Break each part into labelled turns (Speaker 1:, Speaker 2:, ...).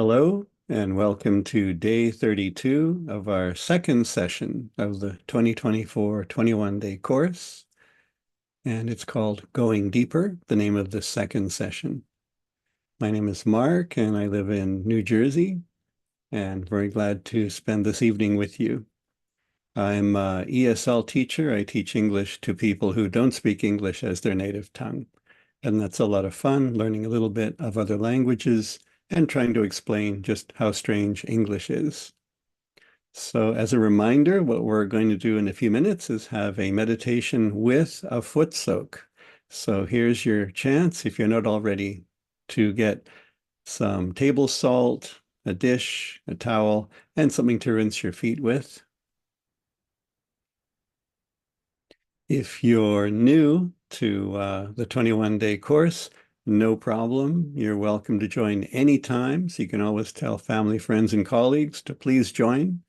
Speaker 1: Hello, and welcome to day 32 of our second session of the 2024 21-day course. And it's called Going Deeper, the name of the second session. My name is Mark, and I live in New Jersey, and very glad to spend this evening with you. I'm an ESL teacher. I teach English to people who don't speak English as their native tongue. And that's a lot of fun, learning a little bit of other languages and trying to explain just how strange English is. So as a reminder, what we're going to do in a few minutes is have a meditation with a foot soak. So here's your chance, if you're not already, to get some table salt, a dish, a towel, and something to rinse your feet with. If you're new to the 21-day course, no problem. You're welcome to join anytime. So you can always tell family, friends, and colleagues to please join.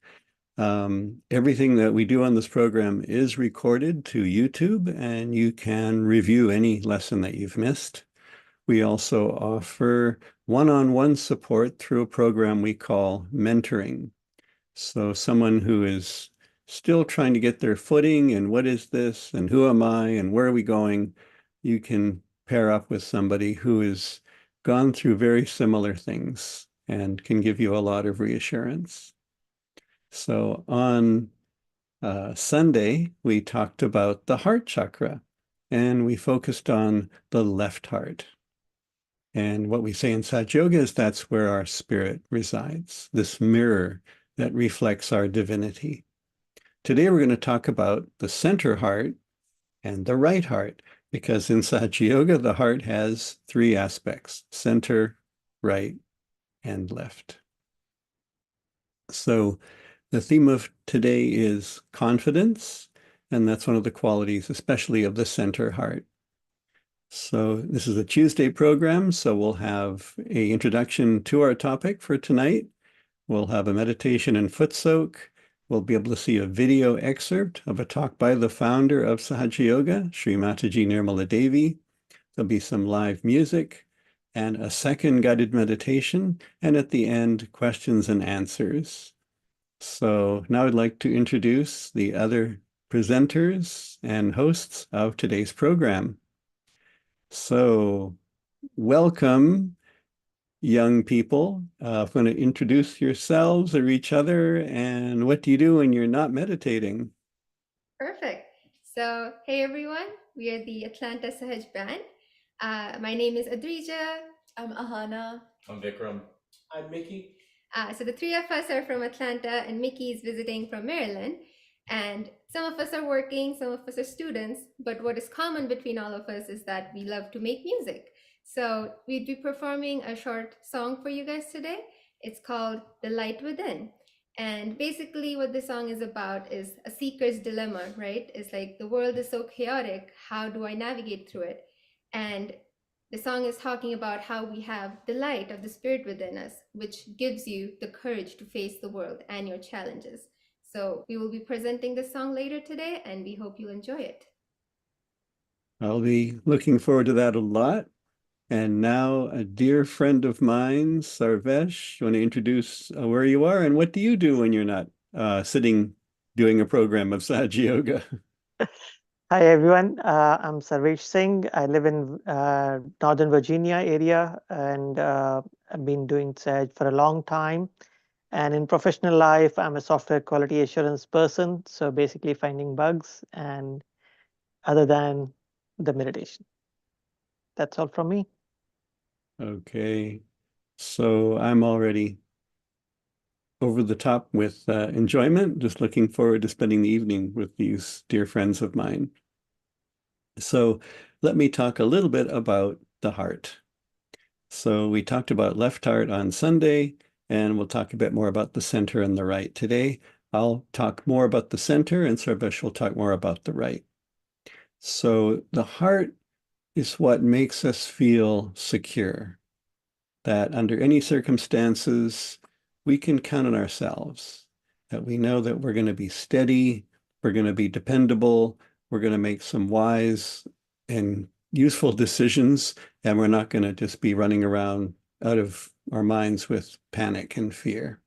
Speaker 1: Everything that we do on this program is recorded to YouTube, and you can review any lesson that you've missed. We also offer one-on-one support through a program we call mentoring. So someone who is still trying to get their footing and what is this and who am I and where are we going, you can pair up with somebody who has gone through very similar things and can give you a lot of reassurance. So on Sunday, we talked about the heart chakra, and we focused on the left heart. And what we say in Sahaja Yoga is that's where our spirit resides, this mirror that reflects our divinity. Today, we're going to talk about the center heart and the right heart, because in Sahaja Yoga, the heart has three aspects: center, right, and left. So the theme of today is confidence, and that's one of the qualities, especially of the center heart. So this is a Tuesday program, so we'll have an introduction to our topic for tonight. We'll have a meditation and foot soak. We'll be able to see a video excerpt of a talk by the founder of Sahaja Yoga, Shri Mataji Nirmala Devi. There'll be some live music and a second guided meditation, and at the end, questions and answers. So now I'd like to introduce the other presenters and hosts of today's program. So welcome, young people. I'm going to introduce yourselves or each other, and what do you do when you're not meditating?
Speaker 2: Perfect. So, hey everyone, we are the Atlanta Sahaja Band. My name is Adrija.
Speaker 3: I'm Ahana.
Speaker 4: I'm Vikram.
Speaker 5: I'm Mickey.
Speaker 2: So the three of us are from Atlanta, and Mickey is visiting from Maryland. And some of us are working, some of us are students. But what is common between all of us is that we love to make music. So we'd be performing a short song for you guys today. It's called The Light Within. And basically, what the song is about is a seeker's dilemma, right? It's like the world is so chaotic. How do I navigate through it? And the song is talking about how we have the light of the spirit within us, which gives you the courage to face the world and your challenges. So we will be presenting this song later today, and we hope you'll enjoy it.
Speaker 1: I'll be looking forward to that a lot. And now a dear friend of mine, Sarvesh, you want to introduce where you are and what do you do when you're not sitting doing a program of Sahaja Yoga?
Speaker 6: Hi everyone, I'm Sarvesh Singh. I live in Northern Virginia area, and I've been doing Sahaj for a long time. And in professional life, I'm a software quality assurance person. So basically finding bugs and other than the meditation. That's all from me.
Speaker 1: Okay, so I'm already over the top with enjoyment, just looking forward to spending the evening with these dear friends of mine. So let me talk a little bit about the heart. So we talked about left heart on Sunday, and we'll talk a bit more about the center and the right today. I'll talk more about the center, and Sarvesh will talk more about the right. So the heart is what makes us feel secure, that under any circumstances, we can count on ourselves, that we know that we're going to be steady, we're going to be dependable, we're going to make some wise and useful decisions, and we're not going to just be running around out of our minds with panic and fear.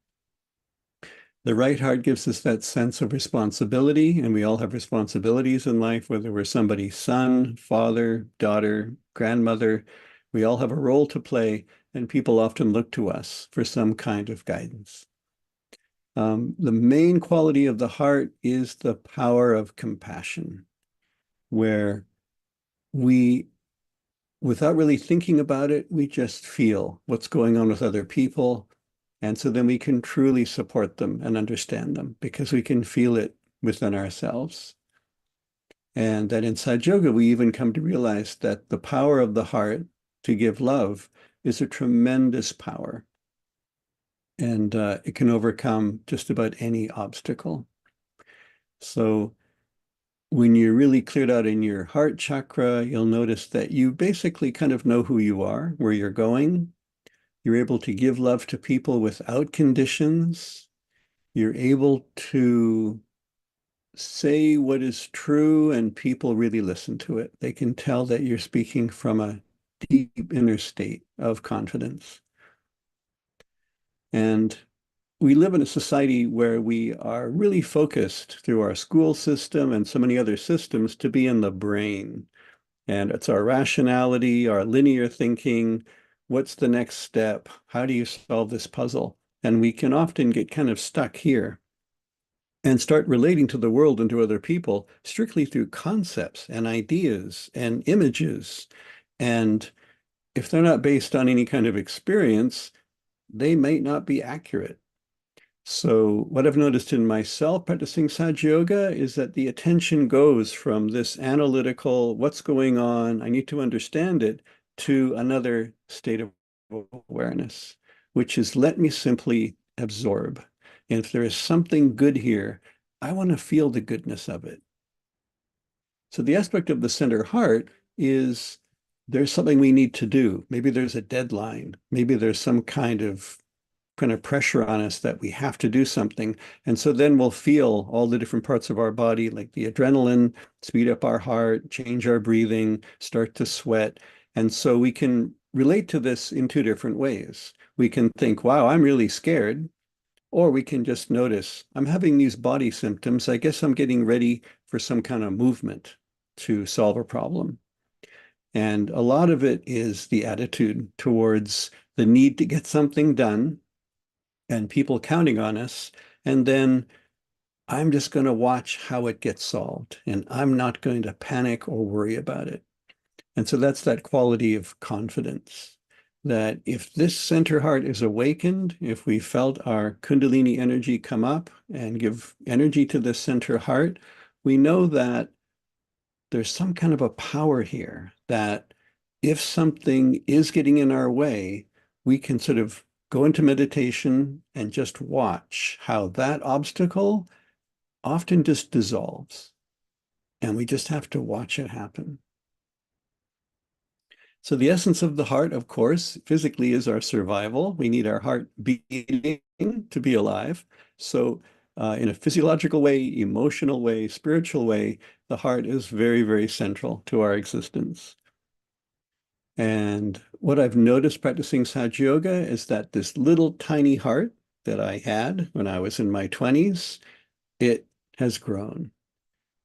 Speaker 1: The right heart gives us that sense of responsibility, and we all have responsibilities in life, whether we're somebody's son, father, daughter, grandmother. We all have a role to play, and people often look to us for some kind of guidance. The main quality of the heart is the power of compassion, where we, without really thinking about it, we just feel what's going on with other people. And so then we can truly support them and understand them because we can feel it within ourselves. And that in Sahaja Yoga, we even come to realize that the power of the heart to give love is a tremendous power. And it can overcome just about any obstacle. So when you're really cleared out in your heart chakra, you'll notice that you basically kind of know who you are, where you're going. You're able to give love to people without conditions. You're able to say what is true, and people really listen to it. They can tell that you're speaking from a deep inner state of confidence. And we live in a society where we are really focused through our school system and so many other systems to be in the brain. And it's our rationality, our linear thinking. What's the next step? How do you solve this puzzle? And we can often get kind of stuck here and start relating to the world and to other people strictly through concepts and ideas and images. And if they're not based on any kind of experience, they might not be accurate. So what I've noticed in myself practicing Sahaja Yoga is that the attention goes from this analytical, what's going on, I need to understand it, to another state of awareness, which is let me simply absorb. And if there is something good here, I want to feel the goodness of it. So the aspect of the center heart is there's something we need to do. Maybe there's a deadline. Maybe there's some kind of pressure on us that we have to do something. And so then we'll feel all the different parts of our body, like the adrenaline, speed up our heart, change our breathing, start to sweat. And so we can relate to this in two different ways. We can think, wow, I'm really scared. Or we can just notice, I'm having these body symptoms. I guess I'm getting ready for some kind of movement to solve a problem. And a lot of it is the attitude towards the need to get something done and people counting on us. And then I'm just going to watch how it gets solved. And I'm not going to panic or worry about it. And so that's that quality of confidence that if this center heart is awakened, if we felt our Kundalini energy come up and give energy to this center heart, we know that there's some kind of a power here that if something is getting in our way, we can sort of go into meditation and just watch how that obstacle often just dissolves. And we just have to watch it happen. So the essence of the heart, of course, physically is our survival. We need our heart beating to be alive. So in a physiological way, emotional way, spiritual way, the heart is very, very central to our existence. And what I've noticed practicing Sahaja Yoga is that this little tiny heart that I had when I was in my 20s, it has grown.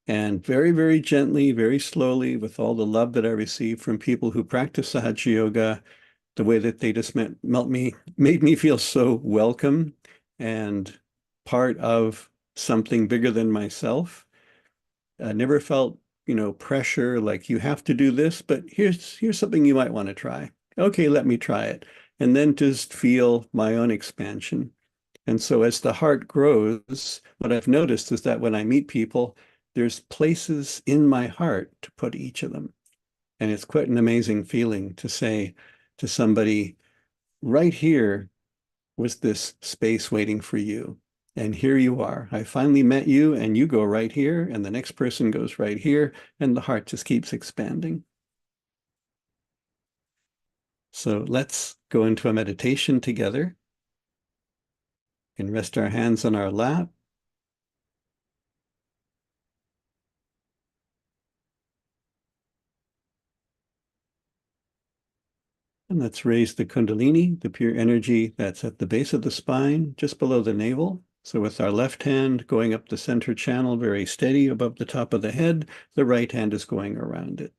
Speaker 1: And very, very gently, very slowly, with all the love that I receive from people who practice Sahaja Yoga, the way that they just made me feel so welcome and part of something bigger than myself. I never felt, pressure like you have to do this, but here's something you might want to try. Okay, let me try it. And then just feel my own expansion. And so as the heart grows, what I've noticed is that when I meet people, there's places in my heart to put each of them. And it's quite an amazing feeling to say to somebody, right here was this space waiting for you. And here you are. I finally met you, and you go right here, and the next person goes right here, and the heart just keeps expanding. So let's go into a meditation together and rest our hands on our lap. And down. Let's raise the Kundalini, the pure energy that's at the base of the spine, just below the navel. So with our left hand going up the center channel, very steady above the top of the head, the right hand is going around it.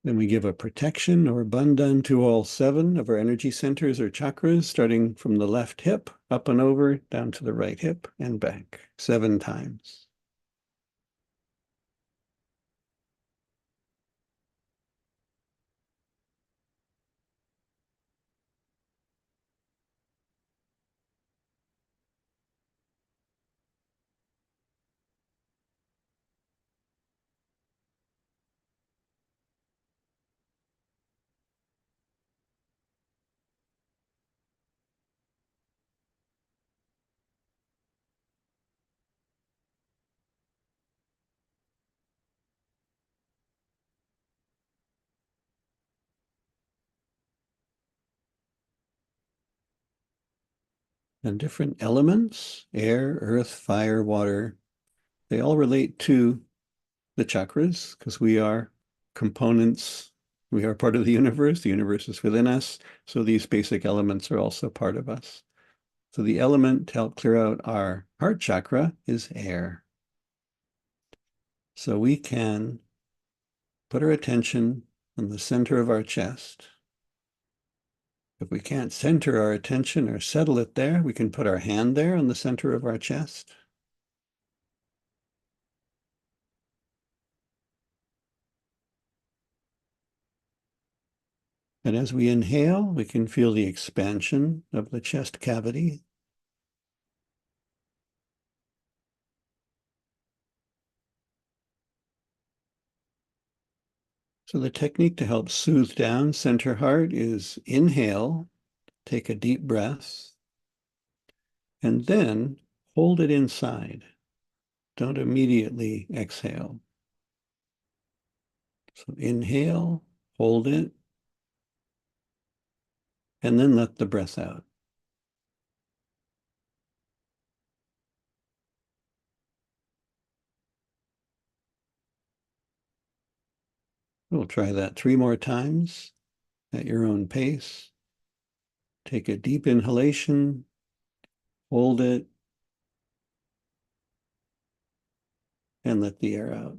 Speaker 1: Then we give a protection or bandhan to all 7 of our energy centers or chakras, starting from the left hip, up and over, down to the right hip, and back 7 times. And different elements, air, earth, fire, water, they all relate to the chakras because we are components. We are part of the universe. The universe is within us. So these basic elements are also part of us. So the element to help clear out our heart chakra is air. So we can put our attention on the center of our chest. If we can't center our attention or settle it there, we can put our hand there on the center of our chest. And as we inhale, we can feel the expansion of the chest cavity. So the technique to help soothe down center heart is inhale, take a deep breath, and then hold it inside. Don't immediately exhale. So inhale, hold it, and then let the breath out. We'll try that 3 more times at your own pace. Take a deep inhalation, hold it, and let the air out.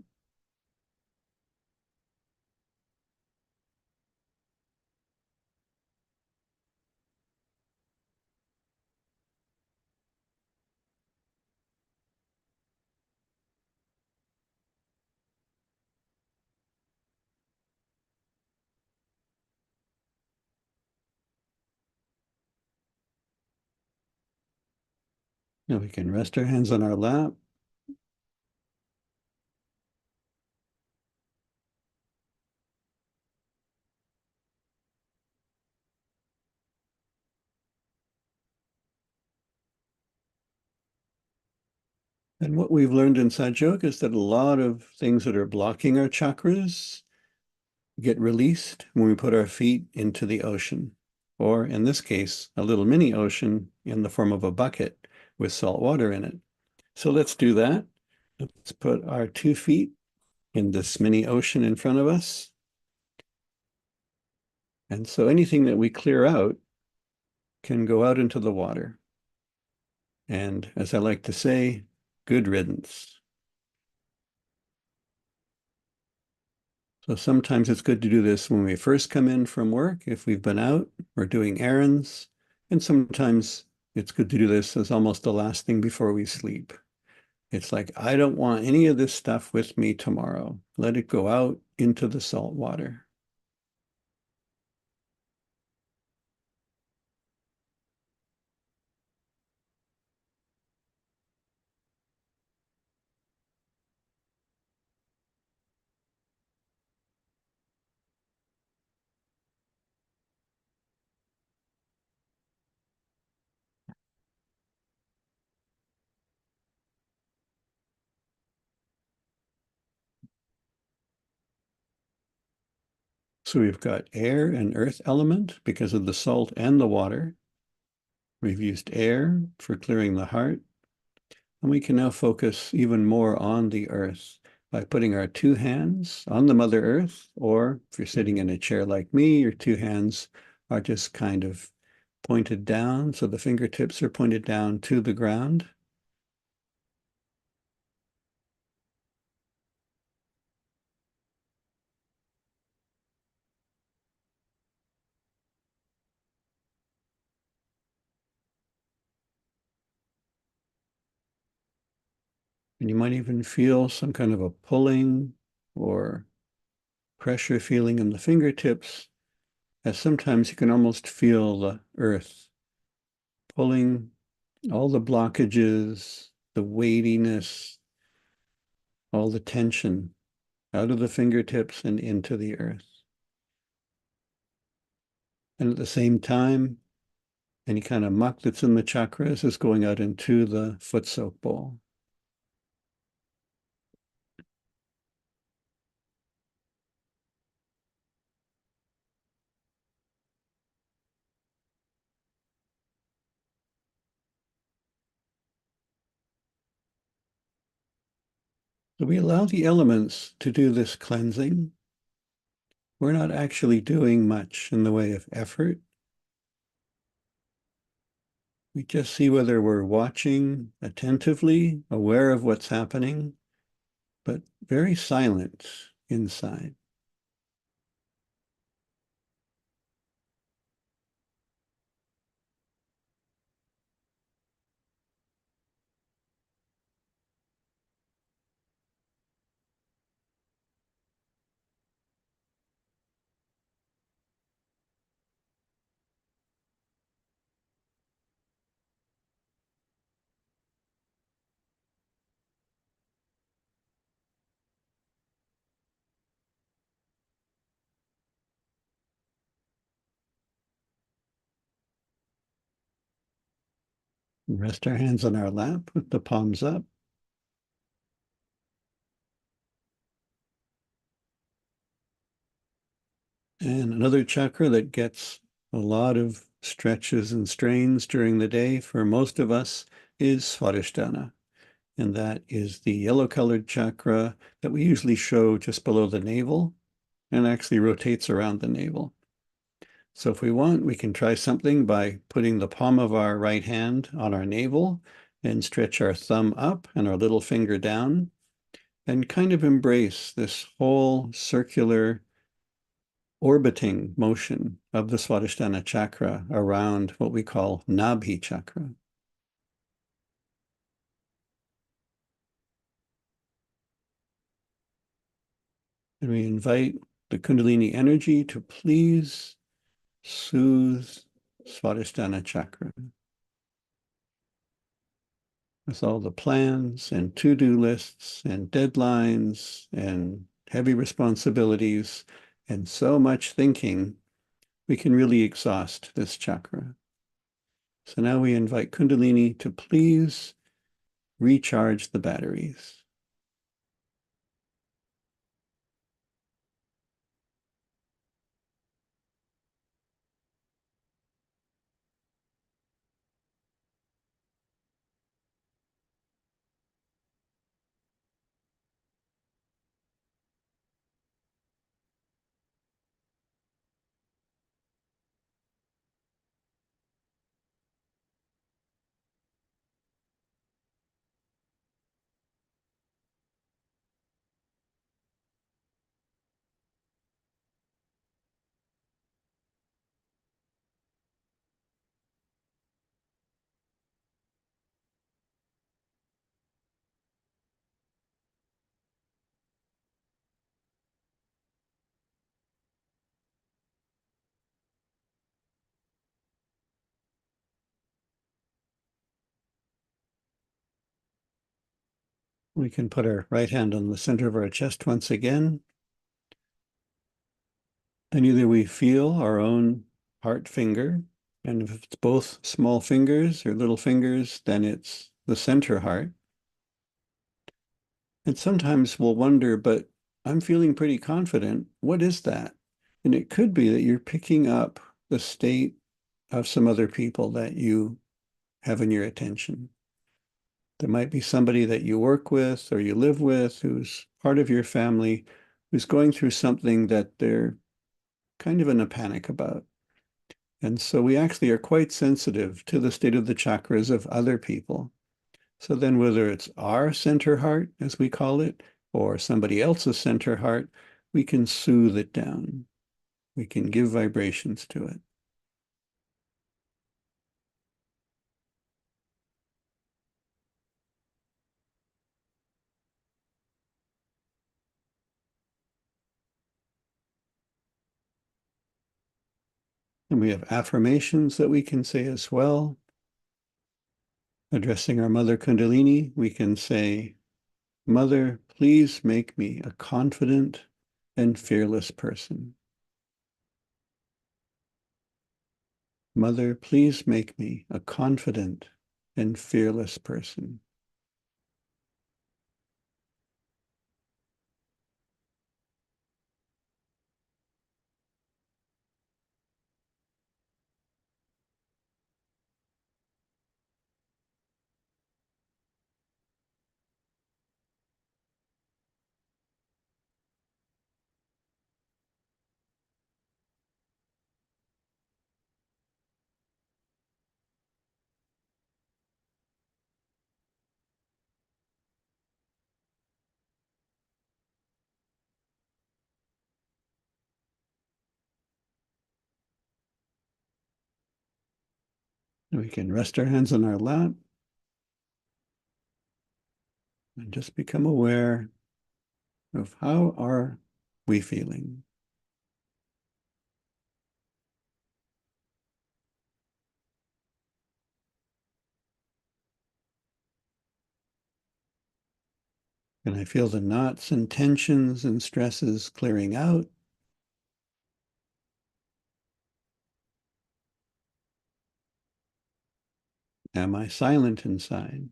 Speaker 1: Now we can rest our hands on our lap. And what we've learned in Sahaja Yoga is that a lot of things that are blocking our chakras get released when we put our feet into the ocean, or in this case, a little mini ocean in the form of a bucket with salt water in it. So let's do that. Let's put our 2 feet in this mini ocean in front of us. And so anything that we clear out can go out into the water. And as I like to say, good riddance. So sometimes it's good to do this when we first come in from work, if we've been out or doing errands. And sometimes it's good to do this as almost the last thing before we sleep. It's like, I don't want any of this stuff with me tomorrow. Let it go out into the salt water. So we've got air and earth element because of the salt and the water. We've used air for clearing the heart. And we can now focus even more on the earth by putting our two hands on the Mother Earth, or if you're sitting in a chair like me, your two hands are just kind of pointed down. So the fingertips are pointed down to the ground. And you might even feel some kind of a pulling or pressure feeling in the fingertips, as sometimes you can almost feel the earth pulling all the blockages, the weightiness, all the tension out of the fingertips and into the earth. And at the same time, any kind of muck that's in the chakras is going out into the foot soak bowl. So we allow the elements to do this cleansing. We're not actually doing much in the way of effort. We just see whether we're watching attentively, aware of what's happening, but very silent inside. Rest our hands on our lap with the palms up. And another chakra that gets a lot of stretches and strains during the day for most of us is Svadhisthana. And that is the yellow-colored chakra that we usually show just below the navel and actually rotates around the navel. So if we want, we can try something by putting the palm of our right hand on our navel and stretch our thumb up and our little finger down and kind of embrace this whole circular orbiting motion of the Svadhisthana chakra around what we call Nabhi chakra. And we invite the Kundalini energy to please soothe Svadhisthana chakra. With all the plans and to-do lists and deadlines and heavy responsibilities and so much thinking, we can really exhaust this chakra. So now we invite Kundalini to please recharge the batteries. We can put our right hand on the center of our chest once again. And either we feel our own heart finger, and if it's both small fingers or little fingers, then it's the center heart. And sometimes we'll wonder, but I'm feeling pretty confident. What is that? And it could be that you're picking up the state of some other people that you have in your attention. There might be somebody that you work with or you live with who's part of your family who's going through something that they're kind of in a panic about. And so we actually are quite sensitive to the state of the chakras of other people. So then whether it's our center heart, as we call it, or somebody else's center heart, we can soothe it down. We can give vibrations to it. And we have affirmations that we can say as well. Addressing our Mother Kundalini, we can say, Mother, please make me a confident and fearless person. Mother, please make me a confident and fearless person. We can rest our hands on our lap and just become aware of how are we feeling. Can I feel the knots and tensions and stresses clearing out? Am I silent inside?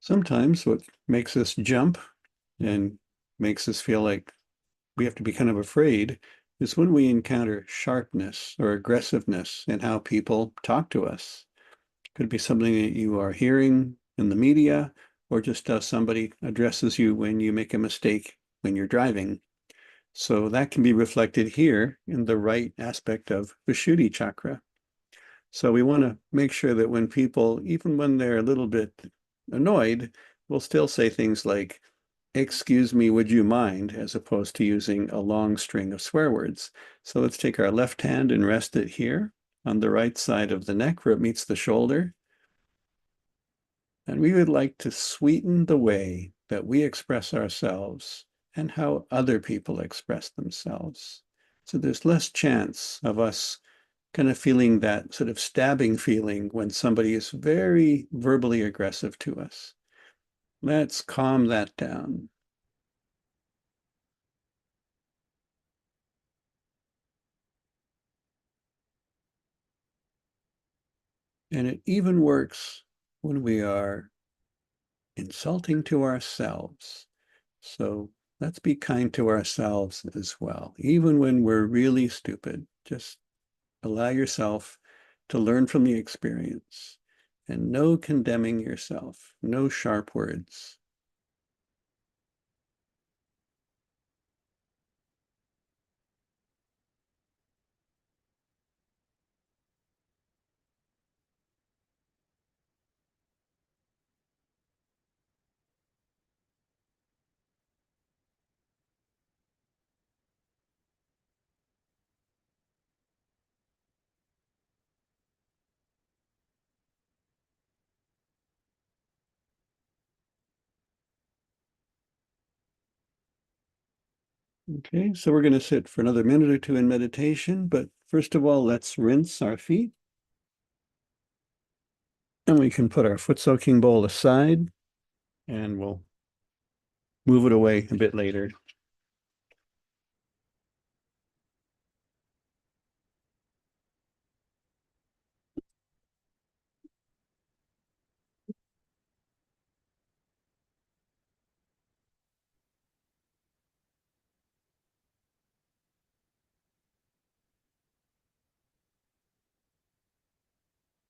Speaker 1: Sometimes what makes us jump and makes us feel like we have to be kind of afraid is when we encounter sharpness or aggressiveness in how people talk to us. Could be something that you are hearing in the media, or just how somebody addresses you when you make a mistake when you're driving. So that can be reflected here in the right aspect of Vishuddhi chakra. So we want to make sure that when people, even when they're a little bit annoyed, will still say things like, excuse me, would you mind, as opposed to using a long string of swear words. So let's take our left hand and rest it here on the right side of the neck where it meets the shoulder. And we would like to sweeten the way that we express ourselves and how other people express themselves. So there's less chance of us kind of feeling that sort of stabbing feeling when somebody is very verbally aggressive to us. Let's calm that down. And it even works when we are insulting to ourselves. So let's be kind to ourselves as well. Even when we're really stupid, just allow yourself to learn from the experience and no condemning yourself, no sharp words. Okay, so we're going to sit for another minute or two in meditation, but First of all, let's rinse our feet. And we can put our foot soaking bowl aside and we'll move it away a bit later.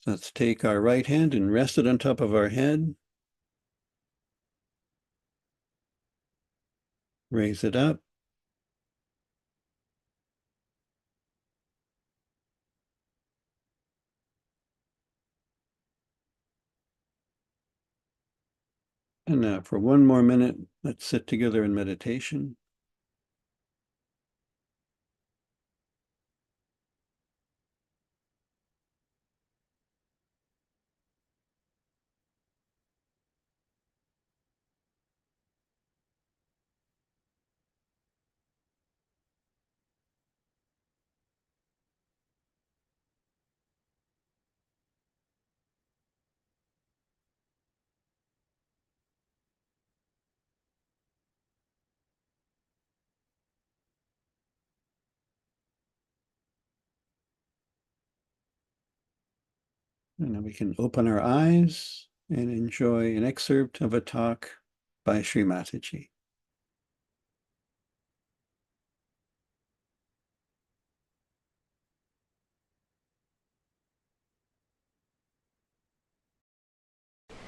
Speaker 1: Let's take our right hand and rest it on top of our head. Raise it up. And now for one more minute, let's sit together in meditation. And now we can open our eyes and enjoy an excerpt of a talk by Shri Mataji.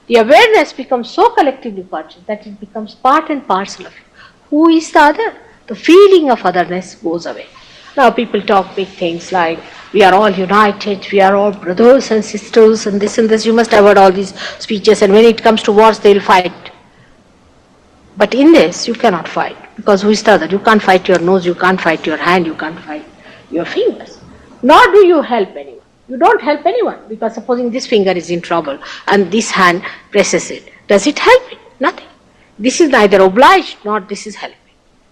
Speaker 3: The awareness becomes so collectively conscious that it becomes part and parcel of you. Who is the other? The feeling of otherness goes away. Now people talk big things like, we are all united, we are all brothers and sisters and this, you must have heard all these speeches, and when it comes to wars they will fight. But in this you cannot fight, because who is the other? You can't fight your nose, you can't fight your hand, you can't fight your fingers. Nor do you help anyone. You don't help anyone, because supposing this finger is in trouble and this hand presses it. Does it help it? Nothing. This is neither obliged nor this is helping.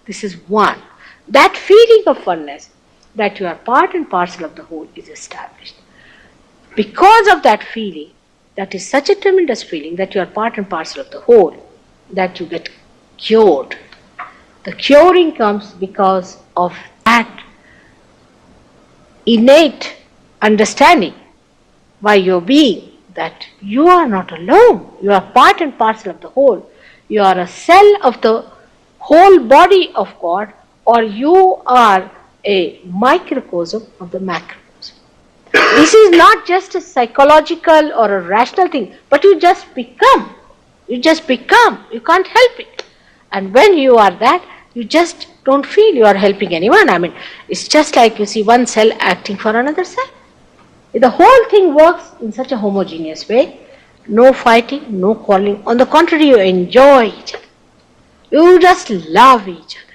Speaker 3: This is one. That feeling of oneness, that you are part and parcel of the whole, is established. Because of that feeling, that is such a tremendous feeling that you are part and parcel of the whole, that you get cured. The curing comes because of that innate understanding by your being that you are not alone, you are part and parcel of the whole. You are a cell of the whole body of God, or you are a microcosm of the macrocosm. This is not just a psychological or a rational thing, but you just become. You just become. You can't help it. And when you are that, you just don't feel you are helping anyone. I mean, it's just like you see one cell acting for another cell. The whole thing works in such a homogeneous way. No fighting, no quarreling. On the contrary, you enjoy each other. You just love each other.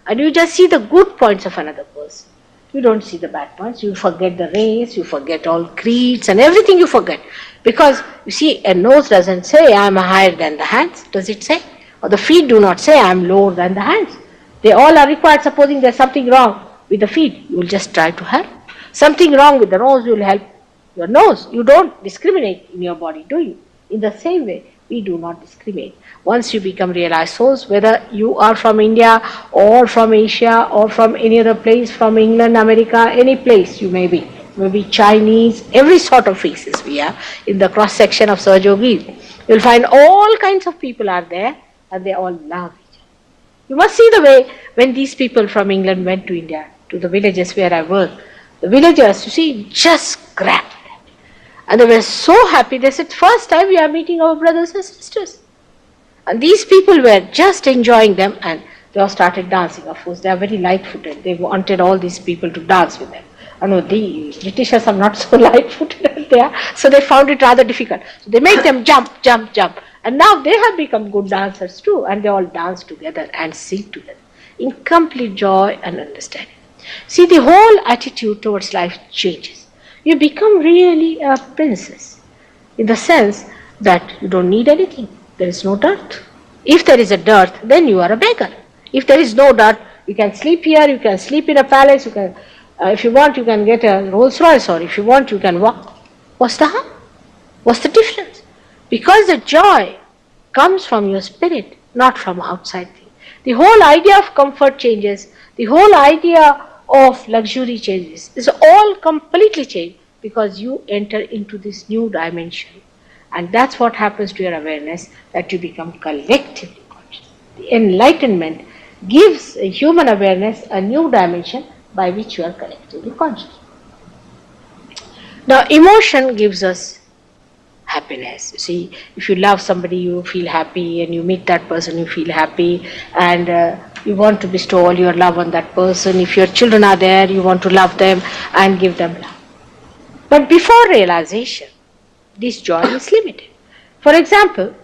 Speaker 3: And you just see the good points of another person. You don't see the bad points. You forget the race, you forget all creeds and everything you forget. Because you see, a nose doesn't say I am higher than the hands, does it say? Or the feet do not say I am lower than the hands. They all are required. Supposing there's something wrong with the feet, you will just try to help. Something wrong with the nose, you will help your nose. You don't discriminate in your body, do you? In the same way, we do not discriminate. Once you become realized souls, whether you are from India or from Asia or from any other place, from England, America, any place you may be, maybe Chinese, every sort of faces we have in the cross section of Sahaja Yogis. You'll find all kinds of people are there and they all love each other. You must see the way when these people from England went to India, to the villages where I work. The villagers, you see, just grabbed them. And they were so happy. They said, first time we are meeting our brothers and sisters. And these people were just enjoying them, and they all started dancing. Of course, they are very light-footed. They wanted all these people to dance with them. I know the Britishers are not so light-footed as they are, so they found it rather difficult. So they make them jump, jump, jump. And now they have become good dancers too, and they all dance together and sing together in complete joy and understanding. See, the whole attitude towards life changes. You become really a princess in the sense that you don't need anything. There is no dirt. If there is a dirt, then you are a beggar. If there is no dirt, you can sleep here, you can sleep in a palace, you can If you want, you can get a Rolls Royce, or if you want, you can walk. What's the harm? What's the difference? Because the joy comes from your spirit, not from outside things. The whole idea of comfort changes, the whole idea of luxury changes. It's all completely changed because you enter into this new dimension. And that's what happens to your awareness, that you become collectively conscious. The enlightenment gives a human awareness a new dimension by which you are collectively conscious. Now, emotion gives us happiness. You see, if you love somebody, you feel happy, and you meet that person, you feel happy, and you want to bestow all your love on that person. If your children are there, you want to love them and give them love. But before realization, this joy is limited. For example,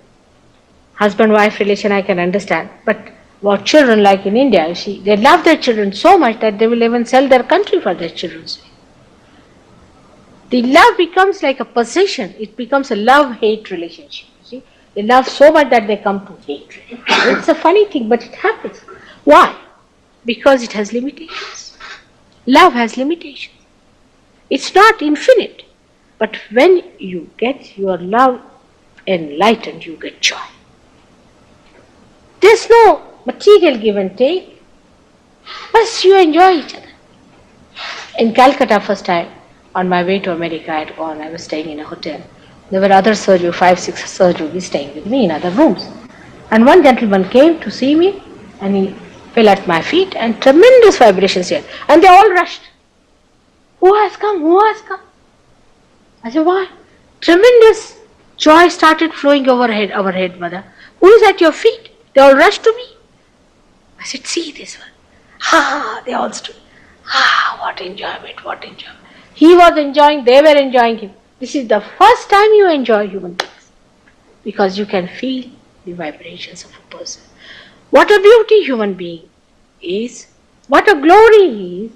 Speaker 3: husband-wife relation I can understand, but about children, like in India, you see, they love their children so much that they will even sell their country for their children's sake. The love becomes like a possession. It becomes a love-hate relationship. You see, they love so much that they come to hate. It's a funny thing, but it happens. Why? Because it has limitations. Love has limitations. It's not infinite. But when you get your love enlightened, you get joy. There's no material give and take, but you enjoy each other. In Calcutta, first time, on my way to America, I was staying in a hotel. There were other surgeons, 5, 6 surgeons staying with me in other rooms. And one gentleman came to see me, and he fell at my feet, and tremendous vibrations here. And they all rushed. Who has come? Who has come? I said, why? Tremendous joy started flowing our head, mother. Who is at your feet? They all rushed to me. I said, see this one. Ha, they all stood. Ah, what enjoyment, what enjoyment. He was enjoying, they were enjoying him. This is the first time you enjoy human beings, because you can feel the vibrations of a person. What a beauty human being is, what a glory he is,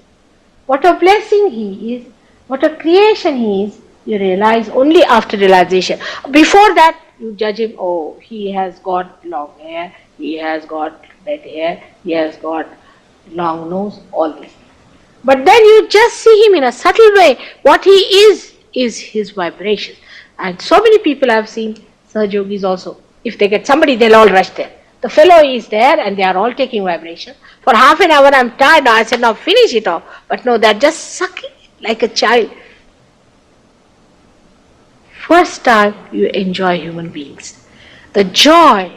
Speaker 3: what a blessing he is, what a creation he is, you realize only after realization. Before that, you judge him, oh, he has got long hair, he has got red hair, he has got long nose, all this. But then you just see him in a subtle way. What he is his vibration. And so many people I've seen, Sahaja Yogis also, if they get somebody, they'll all rush there. The fellow is there and they are all taking vibration. For half an hour I'm tired. Now I said, now finish it off. But no, they're just sucking like a child. First time you enjoy human beings. The joy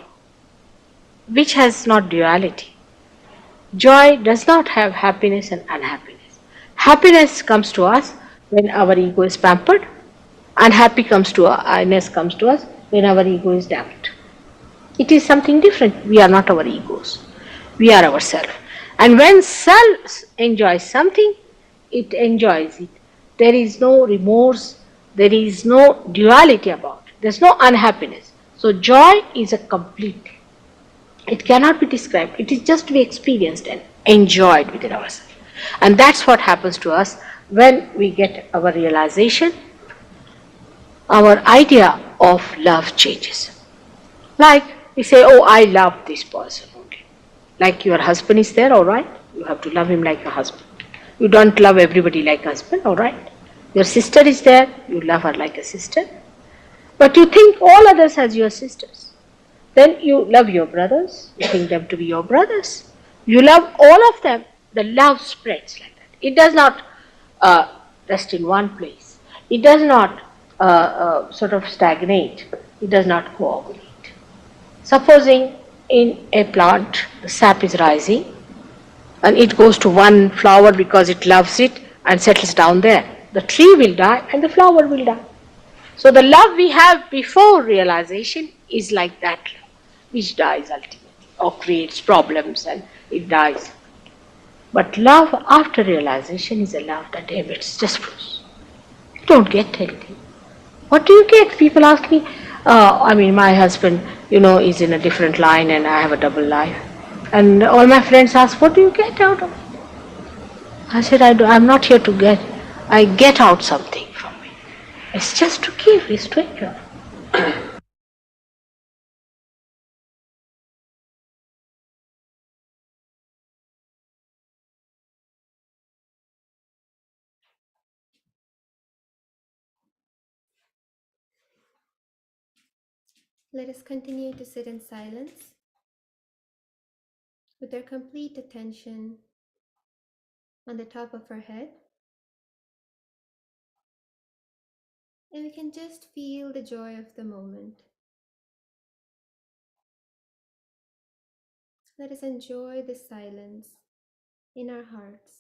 Speaker 3: which has not duality. Joy does not have happiness and unhappiness. Happiness comes to us when our ego is pampered, and happiness comes to us when our ego is damped. It is something different. We are not our egos. We are ourselves. And when self enjoys something, it enjoys it. There is no remorse. There is no duality about it. There is no unhappiness. So joy is a complete. It cannot be described. It is just to be experienced and enjoyed within ourselves. And that's what happens to us when we get our realization. Our idea of love changes. Like we say, oh, I love this person only. Like your husband is there, all right? You have to love him like a husband. You don't love everybody like a husband, all right? Your sister is there, you love her like a sister. But you think all others as your sisters. Then you love your brothers, you think them to be your brothers. You love all of them. The love spreads like that. It does not rest in one place. It does not sort of stagnate. It does not coagulate. Supposing in a plant the sap is rising and it goes to one flower because it loves it and settles down there. The tree will die and the flower will die. So the love we have before realization is like that love, which dies ultimately or creates problems and it dies. But love after realization is a love that emits, just flows. You don't get anything. What do you get? People ask me, my husband, is in a different line and I have a double life. And all my friends ask, what do you get out of it? I said, I'm not here to get. I get out something from it. It's just to give, it's to enjoy.
Speaker 2: Let us continue to sit in silence with our complete attention on the top of our head. And we can just feel the joy of the moment. Let us enjoy the silence in our hearts.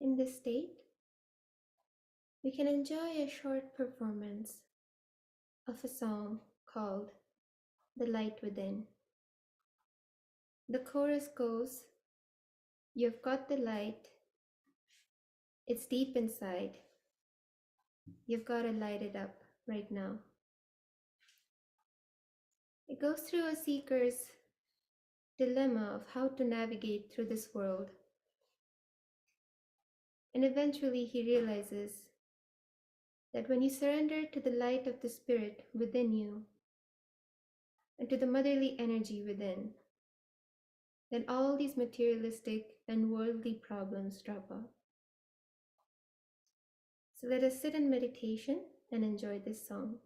Speaker 2: In this state, we can enjoy a short performance of a song called The Light Within. The chorus goes, "You've got the light, it's deep inside. You've got to light it up right now." It goes through a seeker's dilemma of how to navigate through this world. And eventually he realizes that when you surrender to the light of the spirit within you and to the motherly energy within, then all these materialistic and worldly problems drop off. So let us sit in meditation and enjoy this song.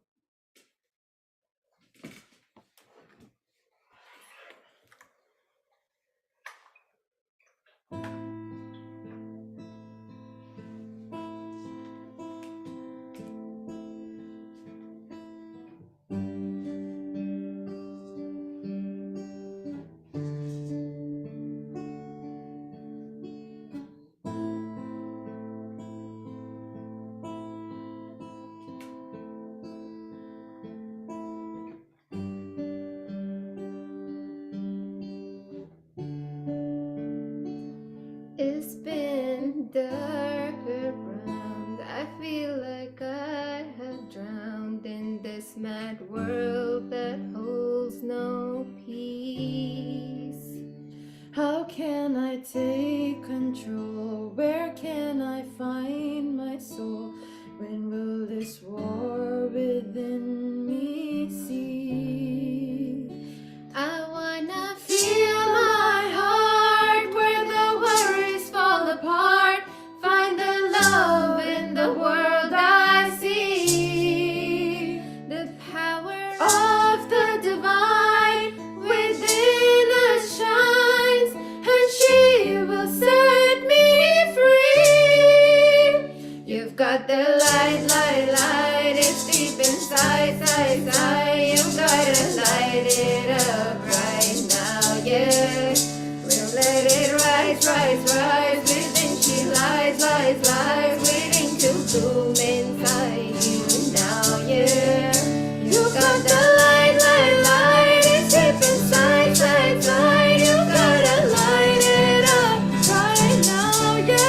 Speaker 2: It's been dark around. I feel like I have drowned in this mad world that holds no peace. How can I take control? Where can I find my soul? When will this war within me cease? I wanna feel my heart where the worries fall apart. Find the love in the world I see. The power of the divine within us shines, and she will set me free. You've got the light, light, light. It's deep inside, side, side. You've gotta light it up right now, yeah. We'll let it rise, rise, rise. Within she lies, lies, lies. Waiting to bloom inside you now, yeah. You've got the light, light, light. It's deep inside, side, side. You gotta light it up right now, yeah.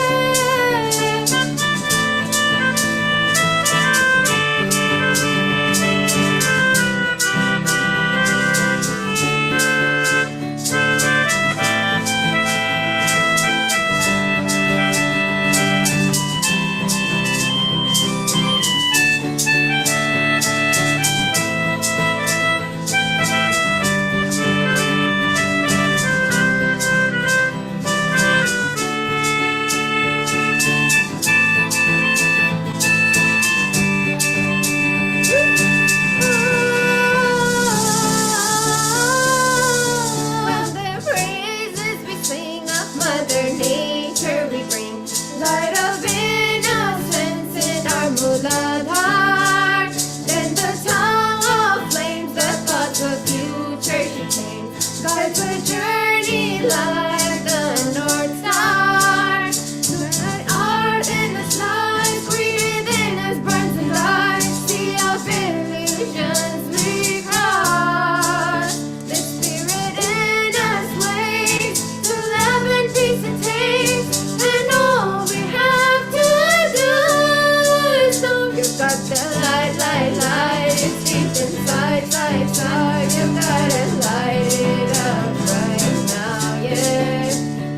Speaker 2: got the light, light, light. It's deep inside, side, side. You gotta light it up right now, yeah.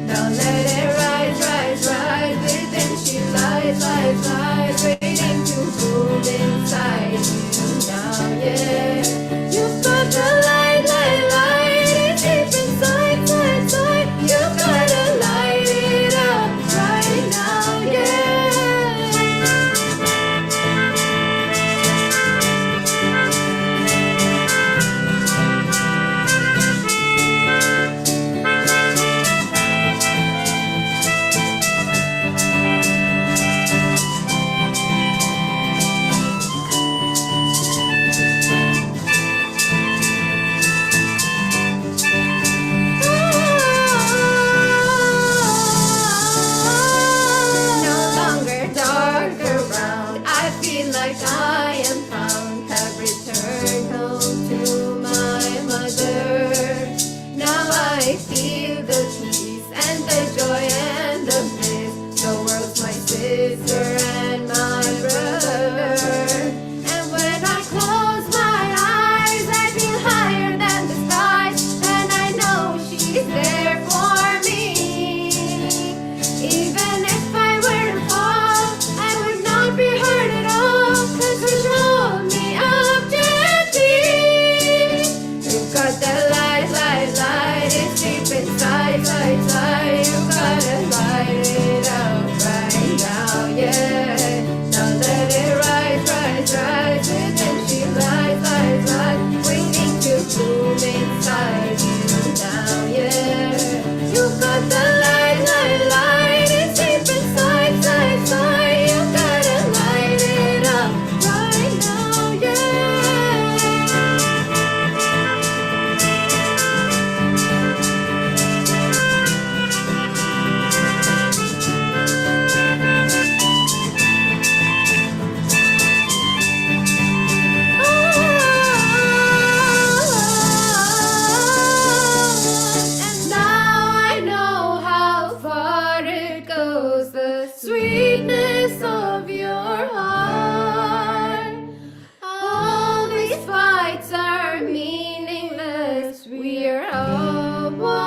Speaker 2: Now let it rise, rise, rise. Within she lies, lies, lies. Waiting to move inside you now, yeah. You've got the light, light, light. It's deep inside, side, side. You gotta light it up right now, yeah. No longer dark around. I feel like I am found. Have returned home to my mother. Now I feel the peace and the joy and the bliss. The world's my sister and my brother. And when I close my eyes, I feel higher than the skies. And I know she's there for me. Even if I were to fall, I would not be hurt at all. 'Cause she hold me up gently. You've got that light, light, light. It's deep inside, side, side. You gotta light it up right now, yeah. Now let it rise, rise, rise. Within she lies, lies, lies. Waiting to bloom inside you now, yeah. You've got the light, light, light. It's deep inside, side, side. You gotta light it up right now, yeah. And now I know how far it goes, the sweetness of your heart. All these fights are meaningless, we're all one.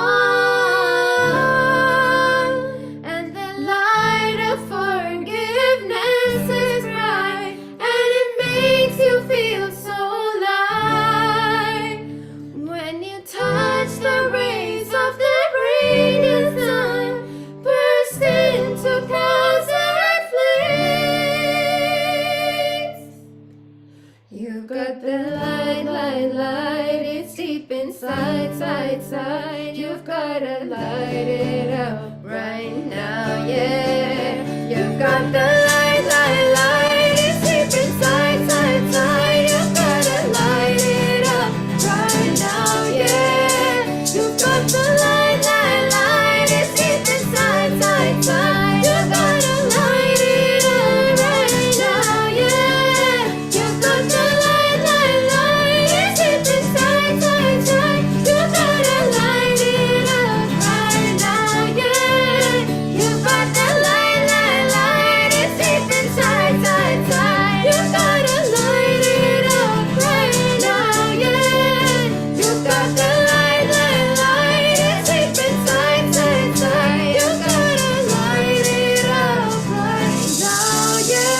Speaker 2: And the light of forgiveness is bright, and it makes you feel so light. When you touch the rays of the radiant sun, burst into thousand flames. You got the light, light, light. It's deep inside, side, side. You've gotta light it up right now, yeah. You've got the light, light, light. It's deep inside, side, side. You've gotta light it up right now, yeah. You've got the light, light, light. It's deep inside, side, side. You gotta light it up right now, yeah. You've got the light, light, light. It's deep inside, side, side. You gotta light it up right now, yeah. You've got the light, light, light. It's deep inside, side, side. You gotta light it up right now, yeah. You've got the light, light, light. It's deep inside, side, side. You gotta light it up right now, yeah.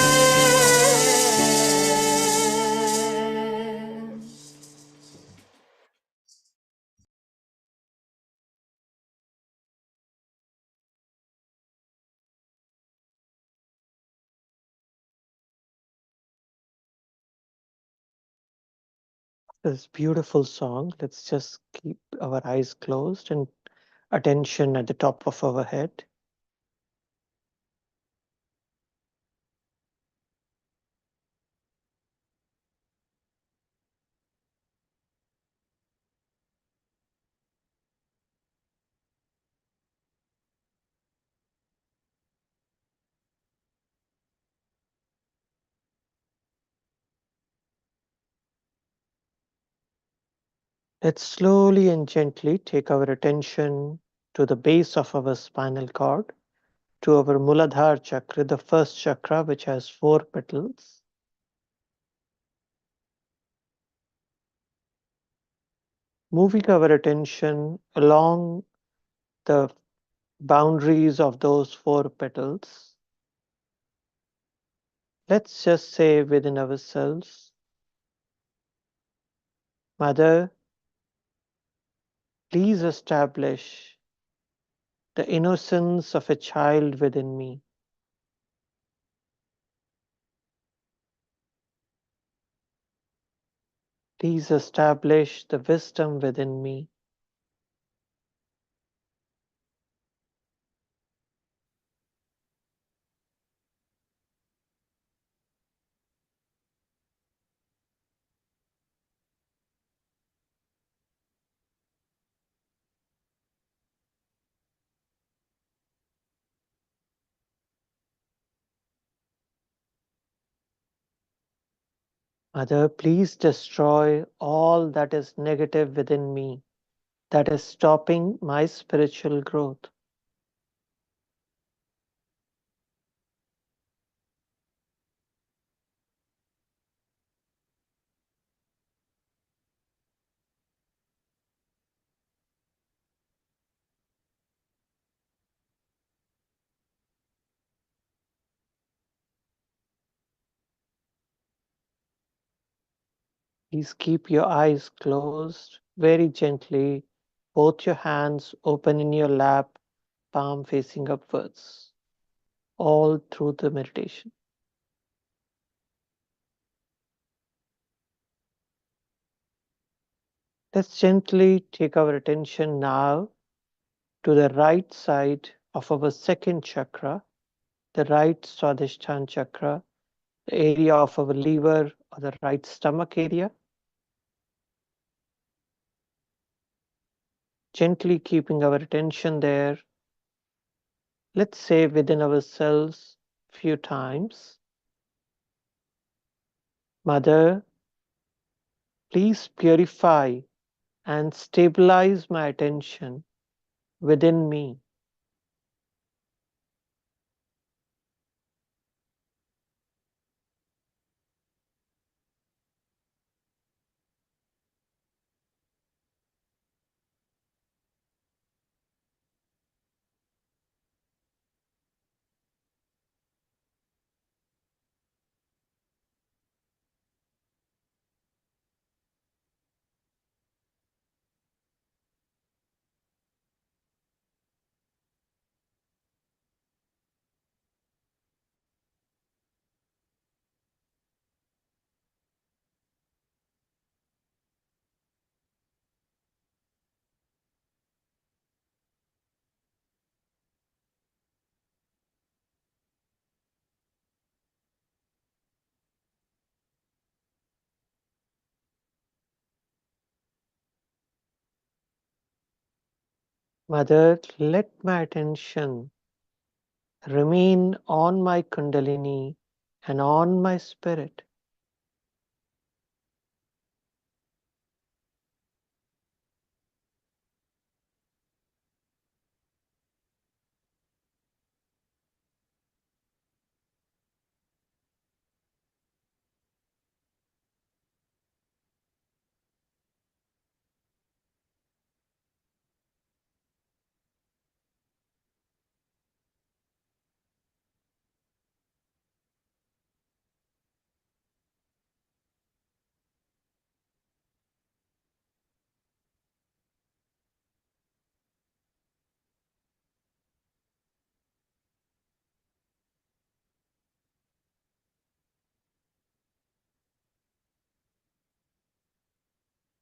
Speaker 6: This beautiful song. Let's just keep our eyes closed and attention at the top of our head. Let's slowly and gently take our attention to the base of our spinal cord, to our Muladhara chakra, the first chakra, which has 4 petals. moving our attention along the boundaries of those four petals. Let's just say within ourselves, Mother, please establish the innocence of a child within me. Please establish the wisdom within me. Mother, please destroy all that is negative within me, that is stopping my spiritual growth. Please keep your eyes closed very gently, both your hands open in your lap, palm facing upwards, all through the meditation. Let's gently take our attention now to the right side of our second chakra, the right Swadhisthana chakra, the area of our liver or the right stomach area. Gently keeping our attention there. Let's say within ourselves few times, Mother, please purify and stabilize my attention within me. Mother, let my attention remain on my Kundalini and on my spirit.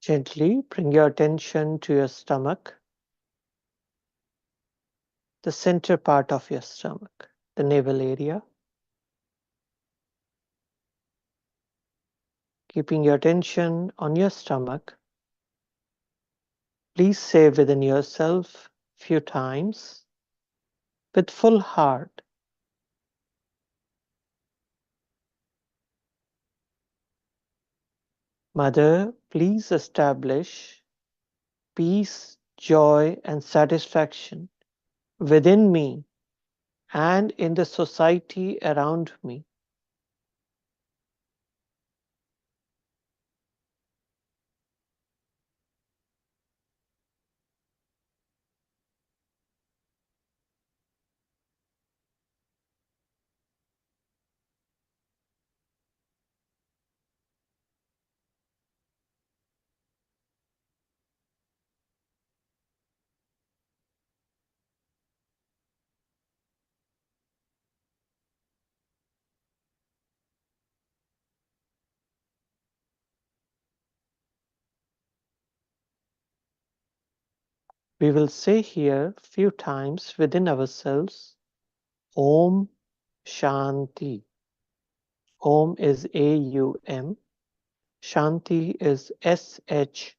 Speaker 6: Gently bring your attention to your stomach, the center part of your stomach, the navel area. Keeping your attention on your stomach, please say within yourself few times with full heart, Mother, please establish peace, joy, and satisfaction within me and in the society around me. We will say here few times within ourselves, Om Shanti. Om is A-U-M. Shanti is S-H-A-N-T-I.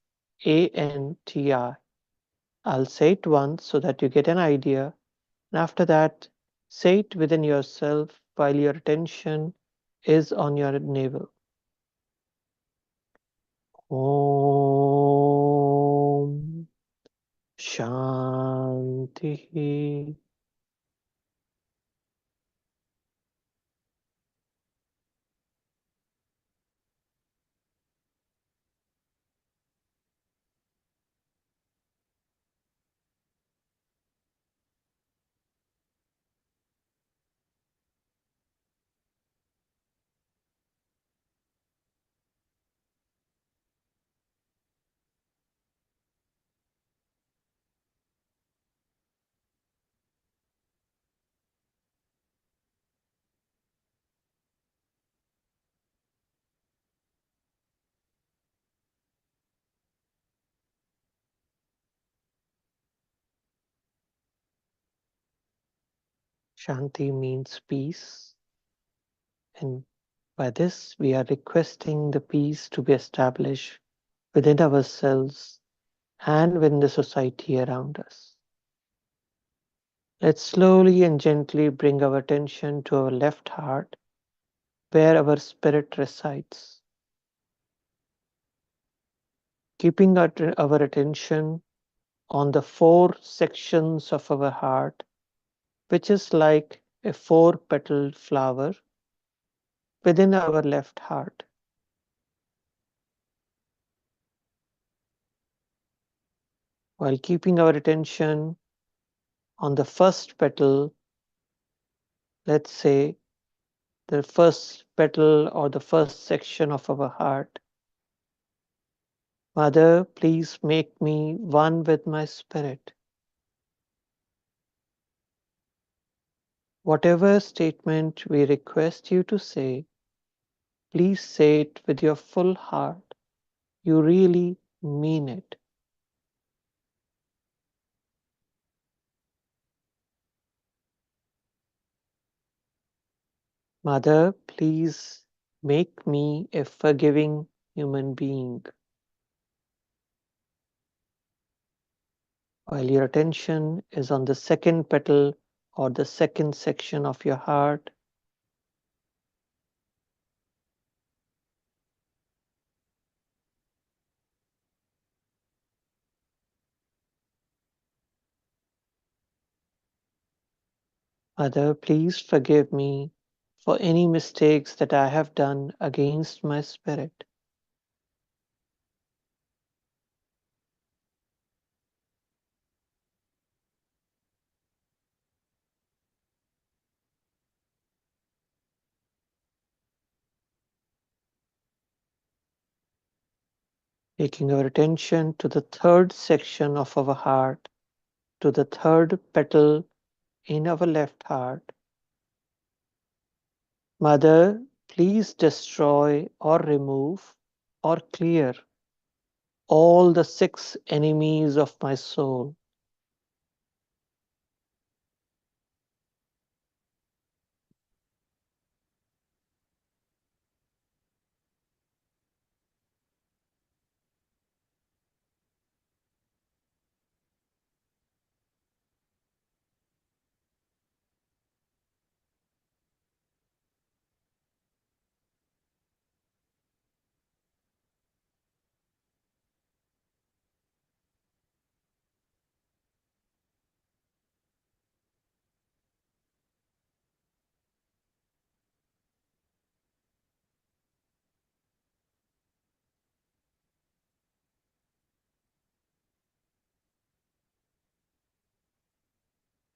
Speaker 6: I'll say it once so that you get an idea. And after that, say it within yourself while your attention is on your navel. Om Shanti. Shanti means peace, and by this we are requesting the peace to be established within ourselves and within the society around us. Let's slowly and gently bring our attention to our left heart, where our spirit resides. Keeping our attention on the four sections of our heart, which is like a four-petaled flower within our left heart. While keeping our attention on the first petal, let's say the first petal or the first section of our heart. Mother, please make me one with my spirit. Whatever statement we request you to say, please say it with your full heart. You really mean it. Mother, please make me a forgiving human being. While your attention is on the second petal or the second section of your heart, Mother, please forgive me for any mistakes that I have done against my spirit. Taking our attention to the third section of our heart, to the third petal in our left heart. Mother, please destroy or remove or clear all the 6 enemies of my soul.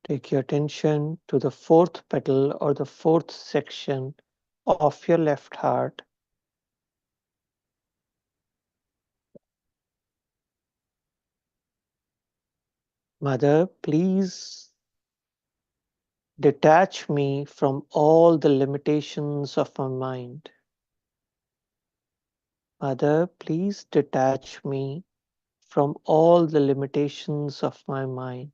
Speaker 6: Take your attention to the fourth petal or the fourth section of your left heart. Mother, please detach me from all the limitations of my mind. Mother, please detach me from all the limitations of my mind.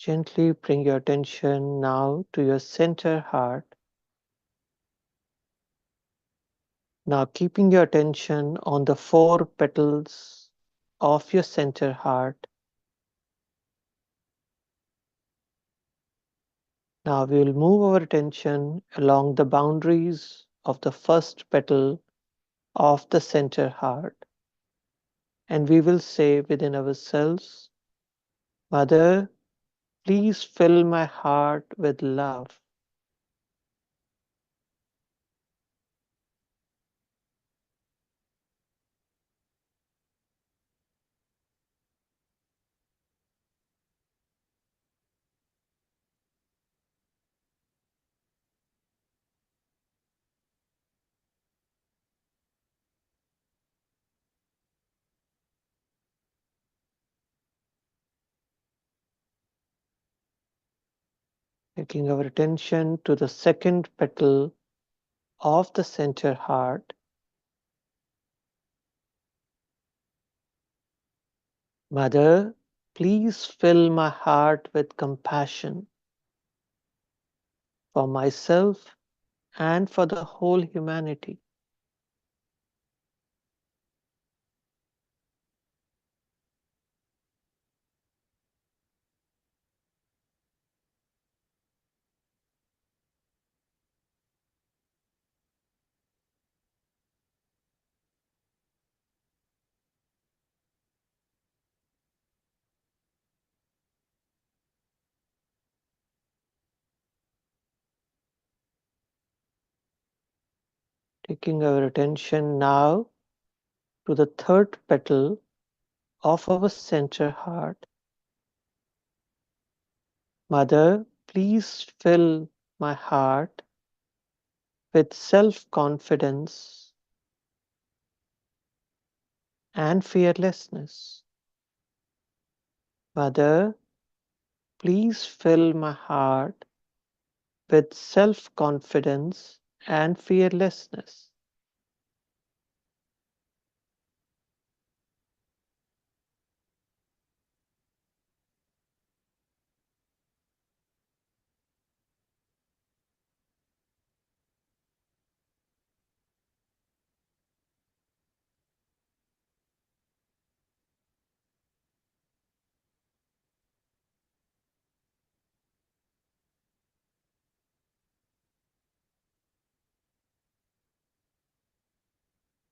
Speaker 6: Gently bring your attention now to your center heart. Now keeping your attention on the 4 petals of your center heart. Now we will move our attention along the boundaries of the first petal of the center heart. And we will say within ourselves, Mother, please fill my heart with love. Taking our attention to the second petal of the center heart. Mother, please fill my heart with compassion for myself and for the whole humanity. Taking our attention now to the third petal of our center heart. Mother, please fill my heart with self-confidence and fearlessness. Mother, please fill my heart with self-confidence and fearlessness.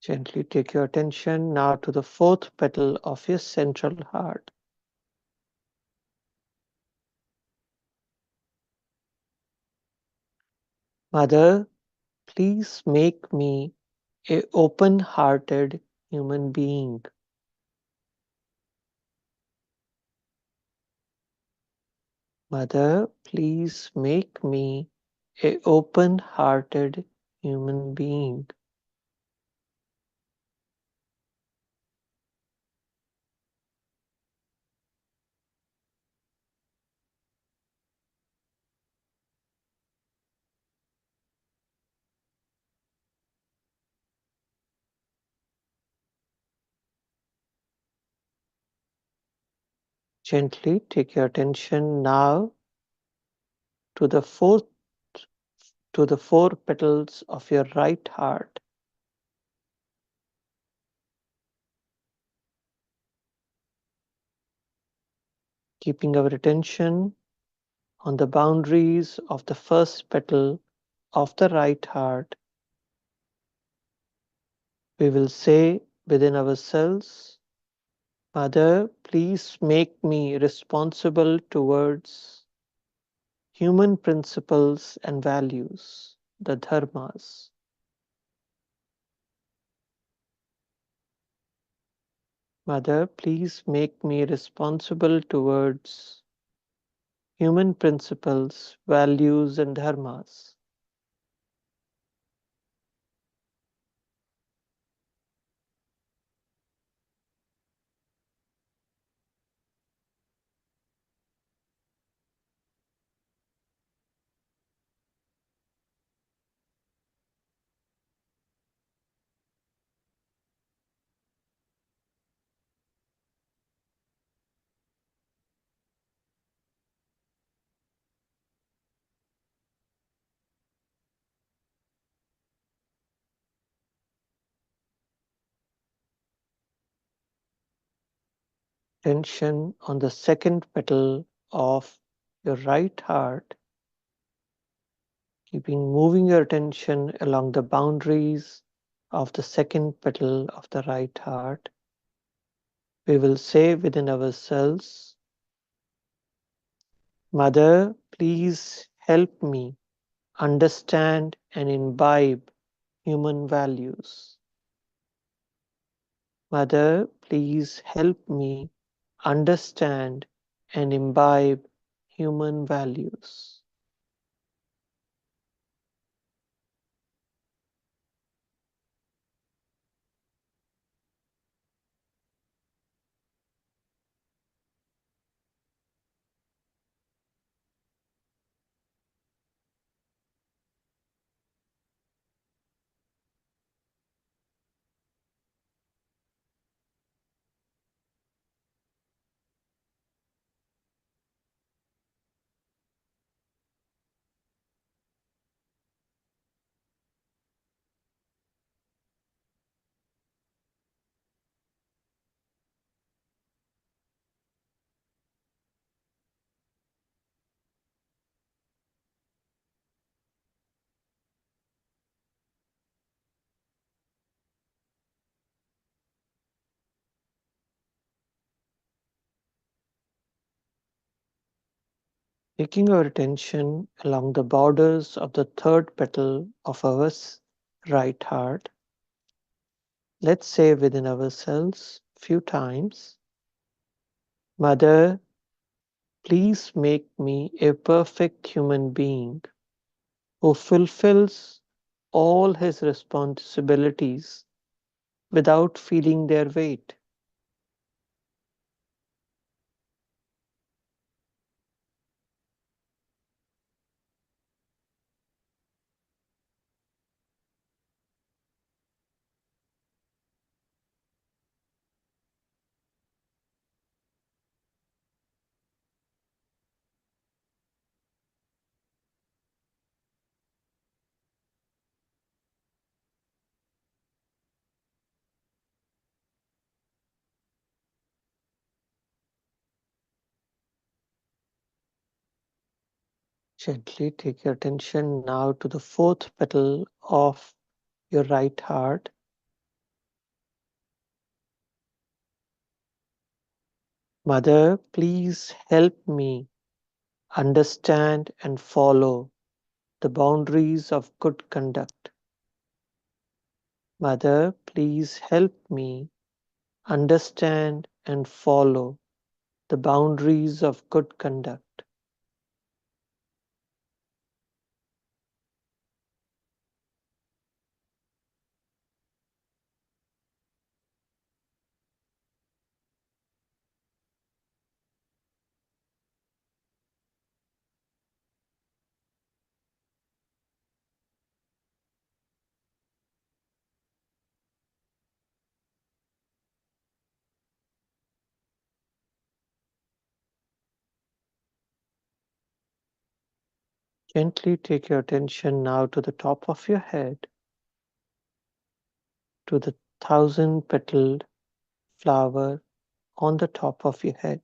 Speaker 6: Gently take your attention now to the fourth petal of your central heart. Mother, please make me a open-hearted human being. Mother, please make me a open-hearted human being. Gently take your attention now to the four petals of your right heart. Keeping our attention on the boundaries of the first petal of the right heart, we will say within ourselves, Mother, please make me responsible towards human principles and values, the dharmas. Mother, please make me responsible towards human principles, values, and dharmas. attention on the second petal of your right heart, moving your attention along the boundaries of the second petal of the right heart. We will say within ourselves, Mother, please help me understand and imbibe human values. Mother, please help me understand and imbibe human values. Taking our attention along the borders of the third petal of our right heart, let's say within ourselves a few times, Mother, please make me a perfect human being who fulfills all his responsibilities without feeling their weight. Gently take your attention now to the fourth petal of your right heart. Mother, please help me understand and follow the boundaries of good conduct. Mother, please help me understand and follow the boundaries of good conduct. Gently take your attention now to the top of your head, to the 1,000-petaled flower on the top of your head,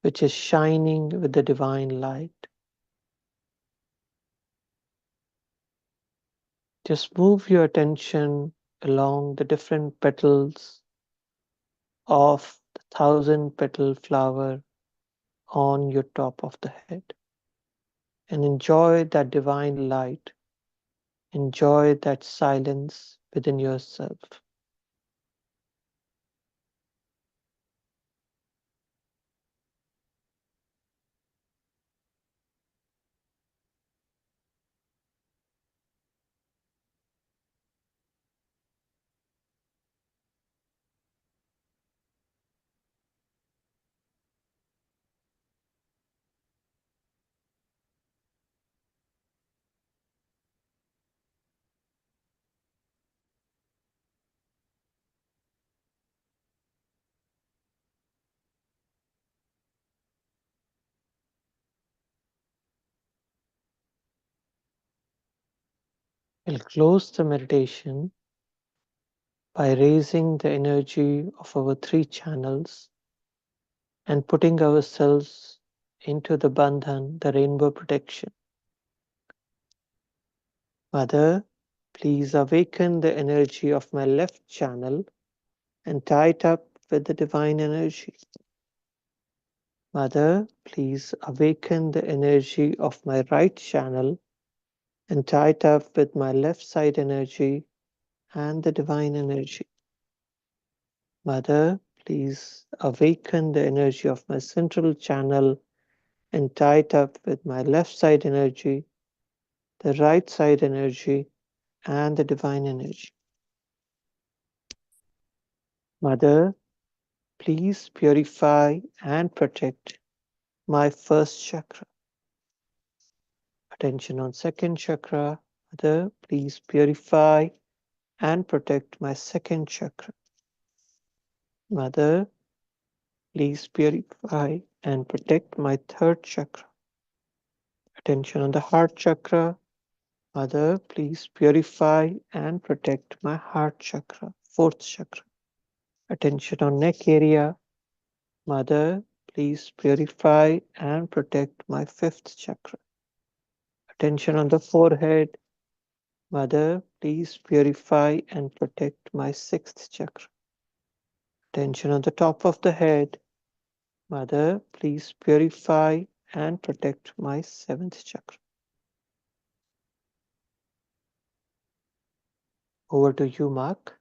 Speaker 6: which is shining with the divine light. Just move your attention along the different petals of the 1,000-petal flower on your top of the head and enjoy that divine light. Enjoy that silence within yourself. We'll close the meditation by raising the energy of our three channels and putting ourselves into the bandhan, the rainbow protection. Mother, please awaken the energy of my left channel and tie it up with the divine energy. Mother, please awaken the energy of my right channel and tie it up with my left side energy and the divine energy. Mother, please awaken the energy of my central channel and tie it up with my left side energy, the right side energy, and the divine energy. Mother, please purify and protect my first chakra. Attention on second chakra. Mother, please purify and protect my second chakra. Mother, please purify and protect my third chakra. Attention on the heart chakra. Mother, please purify and protect my heart chakra, fourth chakra. Attention on neck area. Mother, please purify and protect my fifth chakra. Attention on the forehead. Mother, please purify and protect my sixth chakra. Attention on the top of the head. Mother, please purify and protect my seventh chakra. Over to you, Mark.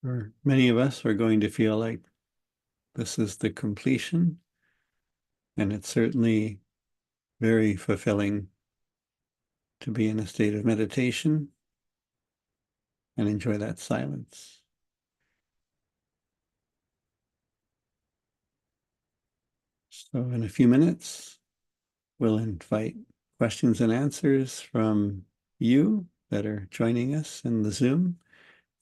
Speaker 1: Or many of us are going to feel like this is the completion, and it's certainly very fulfilling to be in a state of meditation and enjoy that silence. So in a few minutes, we'll invite questions and answers from you that are joining us in the Zoom.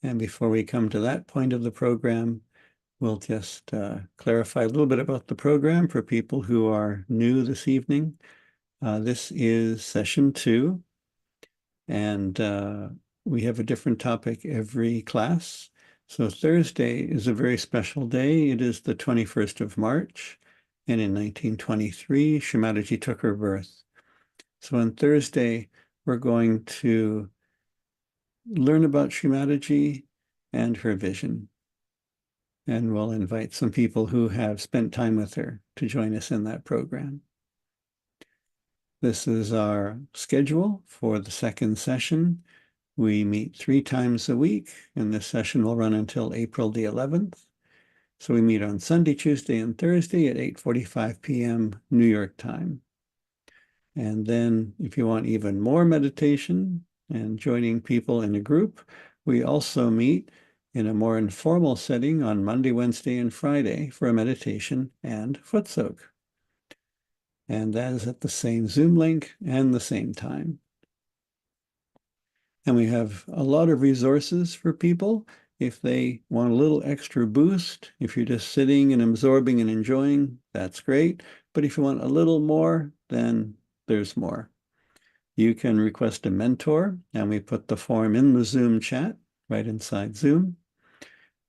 Speaker 1: And before we come to that point of the program, we'll just clarify a little bit about the program for people who are new this evening. This is session 2, and we have a different topic every class. So Thursday is a very special day. It is the 21st of March, and in 1923, Shri Mataji took her birth. So on Thursday, we're going to learn about Shri Mataji and her vision. And we'll invite some people who have spent time with her to join us in that program. This is our schedule for the second session. We meet 3 times a week, and this session will run until April the 11th. So we meet on Sunday, Tuesday, and Thursday at 8:45 p.m. New York time. And then if you want even more meditation and joining people in a group, we also meet in a more informal setting on Monday, Wednesday, and Friday for a meditation and foot soak. And that is at the same Zoom link and the same time. And we have a lot of resources for people if they want a little extra boost. If you're just sitting and absorbing and enjoying, that's great. But if you want a little more, then there's more. You can request a mentor, and we put the form in the Zoom chat right inside Zoom.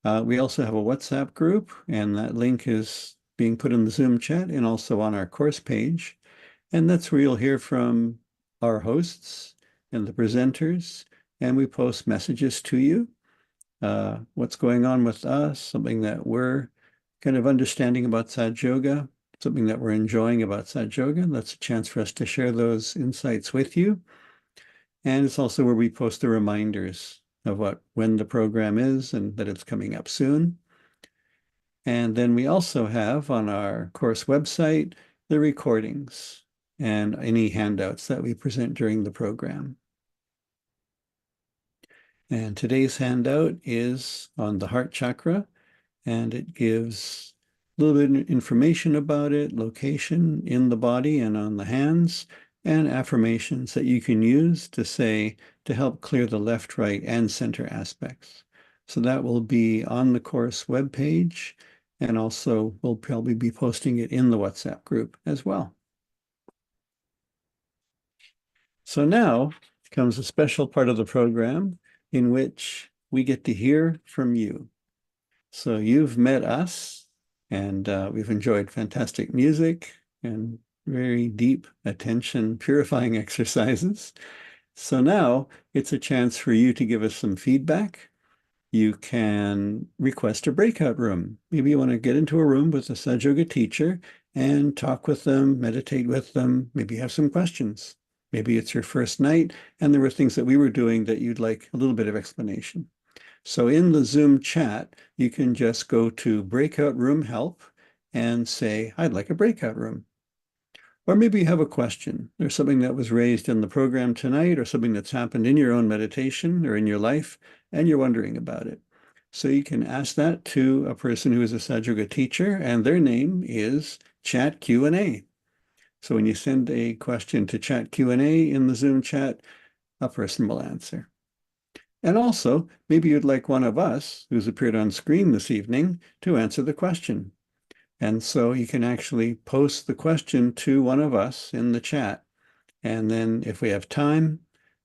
Speaker 1: We also have a WhatsApp group, and that link is being put in the Zoom chat and also on our course page. And that's where you'll hear from our hosts and the presenters, and we post messages to you, what's going on with us, something that we're kind of understanding about Sahaja Yoga, something that we're enjoying about Sahaja Yoga. That's a chance for us to share those insights with you. And it's also where we post the reminders of when the program is and that it's coming up soon. And then we also have on our course website the recordings and any handouts that we present during the program. And today's handout is on the heart chakra, and it gives a little bit of information about it, location in the body and on the hands, and affirmations that you can use to say to help clear the left, right, and center aspects. So that will be on the course webpage, and also we'll probably be posting it in the WhatsApp group as well. So now comes a special part of the program in which we get to hear from you. So you've met us, and we've enjoyed fantastic music and very deep attention purifying exercises. So now it's a chance for you to give us some feedback. You can request a breakout room. Maybe you want to get into a room with a Sahaja Yoga teacher and talk with them, meditate with them, maybe have some questions. Maybe it's your first night and there were things that we were doing that you'd like a little bit of explanation. So in the Zoom chat, you can just go to breakout room help and say, I'd like a breakout room. Or maybe you have a question. There's something that was raised in the program tonight or something that's happened in your own meditation or in your life, and you're wondering about it. So you can ask that to a person who is a Sahaja Yoga teacher, and their name is Chat Q&A. So when you send a question to Chat Q&A in the Zoom chat, a person will answer. And also, maybe you'd like one of us, who's appeared on screen this evening, to answer the question. And so you can actually post the question to one of us in the chat. And then if we have time,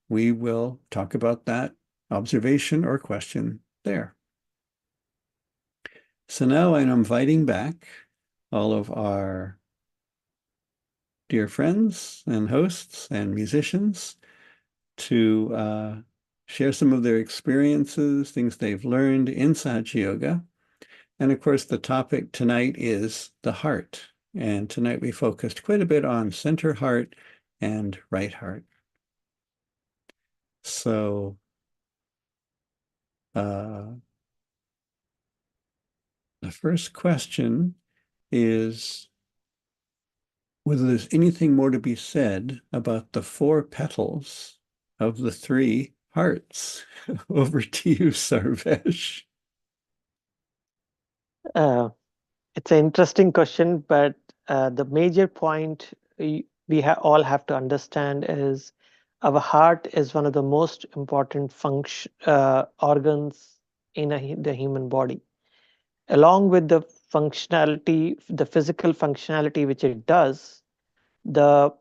Speaker 1: we will talk about that observation or question there. So now I'm inviting back all of our dear friends and hosts and musicians to share some of their experiences, things they've learned in Sahaja Yoga. And of course, the topic tonight is the heart. And tonight we focused quite a bit on center heart and right heart. So the first question is whether there's anything more to be said about the 4 petals of the 3 hearts. Over to you, Sarvesh.
Speaker 6: It's an interesting question, but the major point all have to understand is our heart is one of the most important organs in the human body. Along with the functionality, the physical functionality which it does, the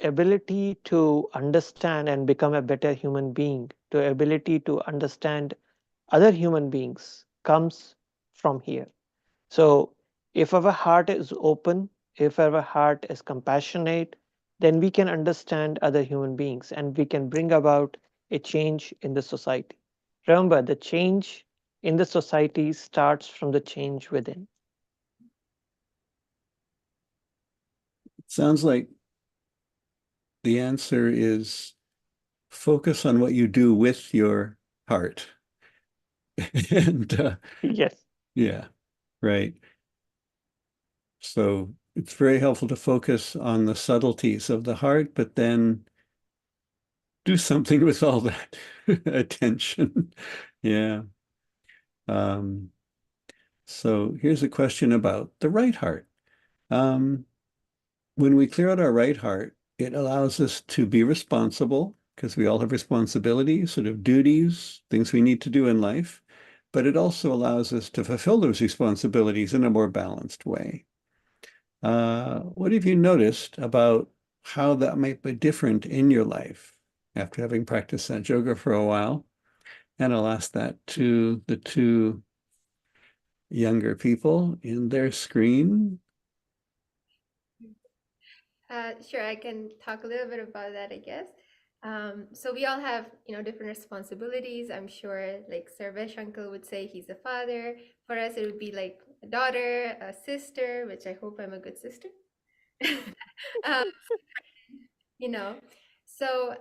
Speaker 6: ability to understand and become a better human being, the ability to understand other human beings comes from here. So if our heart is open, if our heart is compassionate, then we can understand other human beings and we can bring about a change in the society. Remember, the change in the society starts from the change within.
Speaker 1: It sounds like the answer is focus on what you do with your heart. And
Speaker 6: Yes.
Speaker 1: yeah, right. So it's very helpful to focus on the subtleties of the heart, but then do something with all that attention. Yeah. So here's a question about the right heart. When we clear out our right heart, it allows us to be responsible because we all have responsibilities, sort of duties, things we need to do in life, but it also allows us to fulfill those responsibilities in a more balanced way. What have you noticed about how that might be different in your life after having practiced that yoga for a while? And I'll ask that to the 2 younger people in their screen.
Speaker 2: Sure, I can talk a little bit about that, I guess. So we all have, different responsibilities. I'm sure, like Sarvesh uncle would say, he's a father. For us, it would be like a daughter, a sister, which I hope I'm a good sister. um, you know, so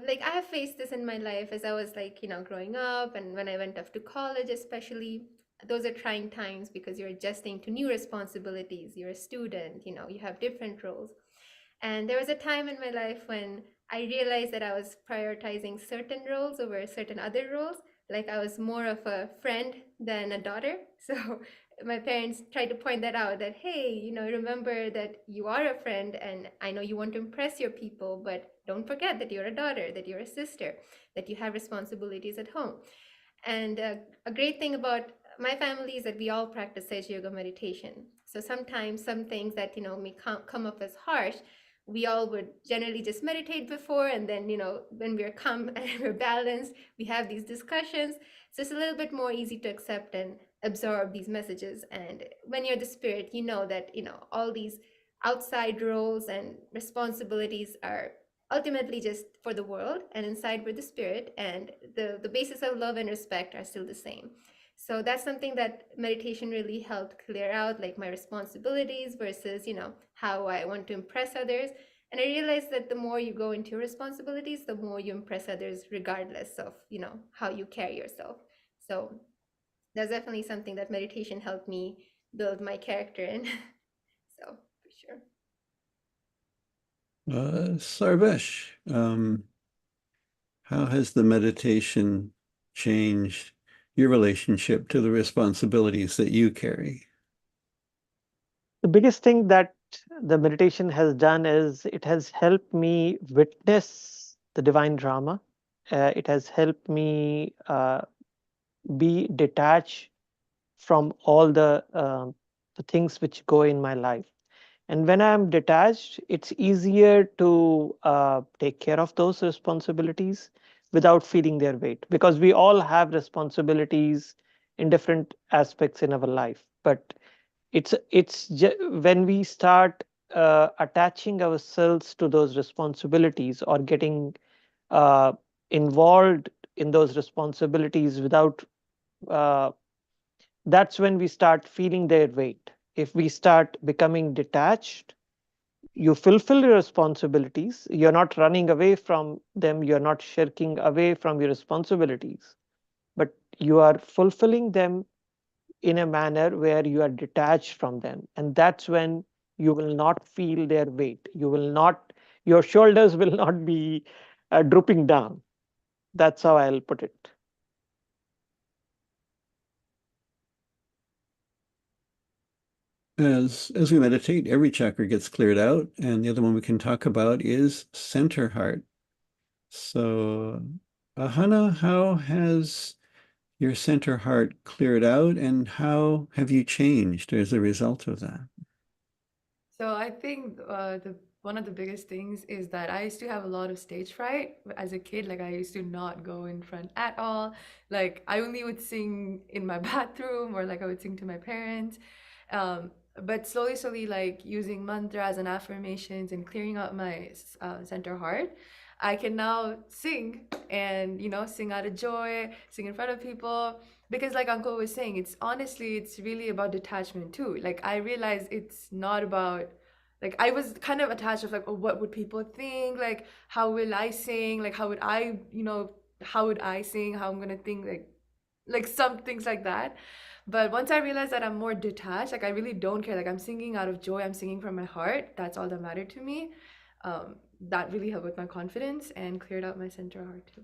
Speaker 2: like I have faced this in my life as I was like, growing up, and when I went off to college, especially. Those are trying times because you're adjusting to new responsibilities. You're a student, you have different roles. And there was a time in my life when I realized that I was prioritizing certain roles over certain other roles. Like I was more of a friend than a daughter. So my parents try to point that out, that, hey, you know, remember that you are a friend, and I know you want to impress your people, but don't forget that you're a daughter, that you're a sister, that you have responsibilities at home. And a great thing about my family is that we all practice Sahaja Yoga meditation. So sometimes some things that, you know, may come up as harsh, we all would generally just meditate before, and then, you know, when we're calm and we're balanced, we have these discussions. So it's a little bit more easy to accept and absorb these messages. And when you're the spirit, you know that, you know, all these outside roles and responsibilities are ultimately just for the world, and inside we're the spirit, and the basis of love and respect are still the same. So that's something that meditation really helped clear out, like my responsibilities versus, you know, how I want to impress others. And I realized that the more you go into your responsibilities, the more you impress others, regardless of, you know, how you carry yourself. So that's definitely something that meditation helped me build my character in. So for sure.
Speaker 1: Sarvesh, how has the meditation changed your relationship to the responsibilities that you carry?
Speaker 6: The biggest thing that the meditation has done is it has helped me witness the divine drama. It has helped me be detached from all the things which go in my life. And when I'm detached, it's easier to take care of those responsibilities without feeling their weight, because we all have responsibilities in different aspects in our life. But when we start attaching ourselves to those responsibilities, or getting uh, involved in those responsibilities without uh, that's when we start feeling their weight. If we start becoming detached, you fulfill your responsibilities, you're not running away from them, you're not shirking away from your responsibilities, but you are fulfilling them in a manner where you are detached from them. And that's when you will not feel their weight. Your shoulders will not be drooping down. That's how I'll put it.
Speaker 1: As we meditate, every chakra gets cleared out, and the other one we can talk about is center heart. So, Ahana, how has your center heart cleared out, and how have you changed as a result of that?
Speaker 4: So I think the one of the biggest things is that I used to have a lot of stage fright as a kid. Like I used to not go in front at all. Like I only would sing in my bathroom, or like I would sing to my parents. Um, but slowly, like using mantras and affirmations and clearing out my center heart, I can now sing and, you know, sing out of joy, sing in front of people. Because like Uncle was saying, it's really about detachment too. Like I realized it's not about, like I was kind of attached of like, oh, what would people think? Like how will I sing? Like how would I, you know, how would I sing? How I'm gonna think, like some things like that. But once I realized that I'm more detached, like I really don't care. Like I'm singing out of joy, I'm singing from my heart. That's all that mattered to me. That really helped with my confidence and cleared out my center heart too.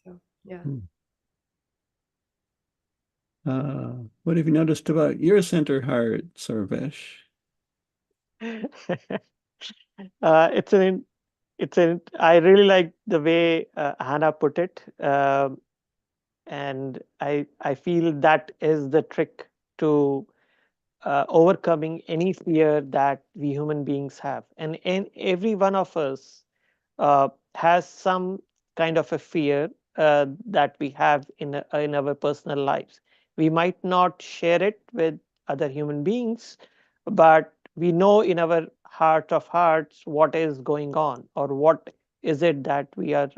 Speaker 4: So yeah.
Speaker 1: What have you noticed about your center heart, Sarvesh?
Speaker 6: It's I really like the way Hannah put it. And I feel that is the trick to overcoming any fear that we human beings have. And every one of us has some kind of a fear that we have in our personal lives. We might not share it with other human beings, but we know in our heart of hearts what is going on, or what is it that we are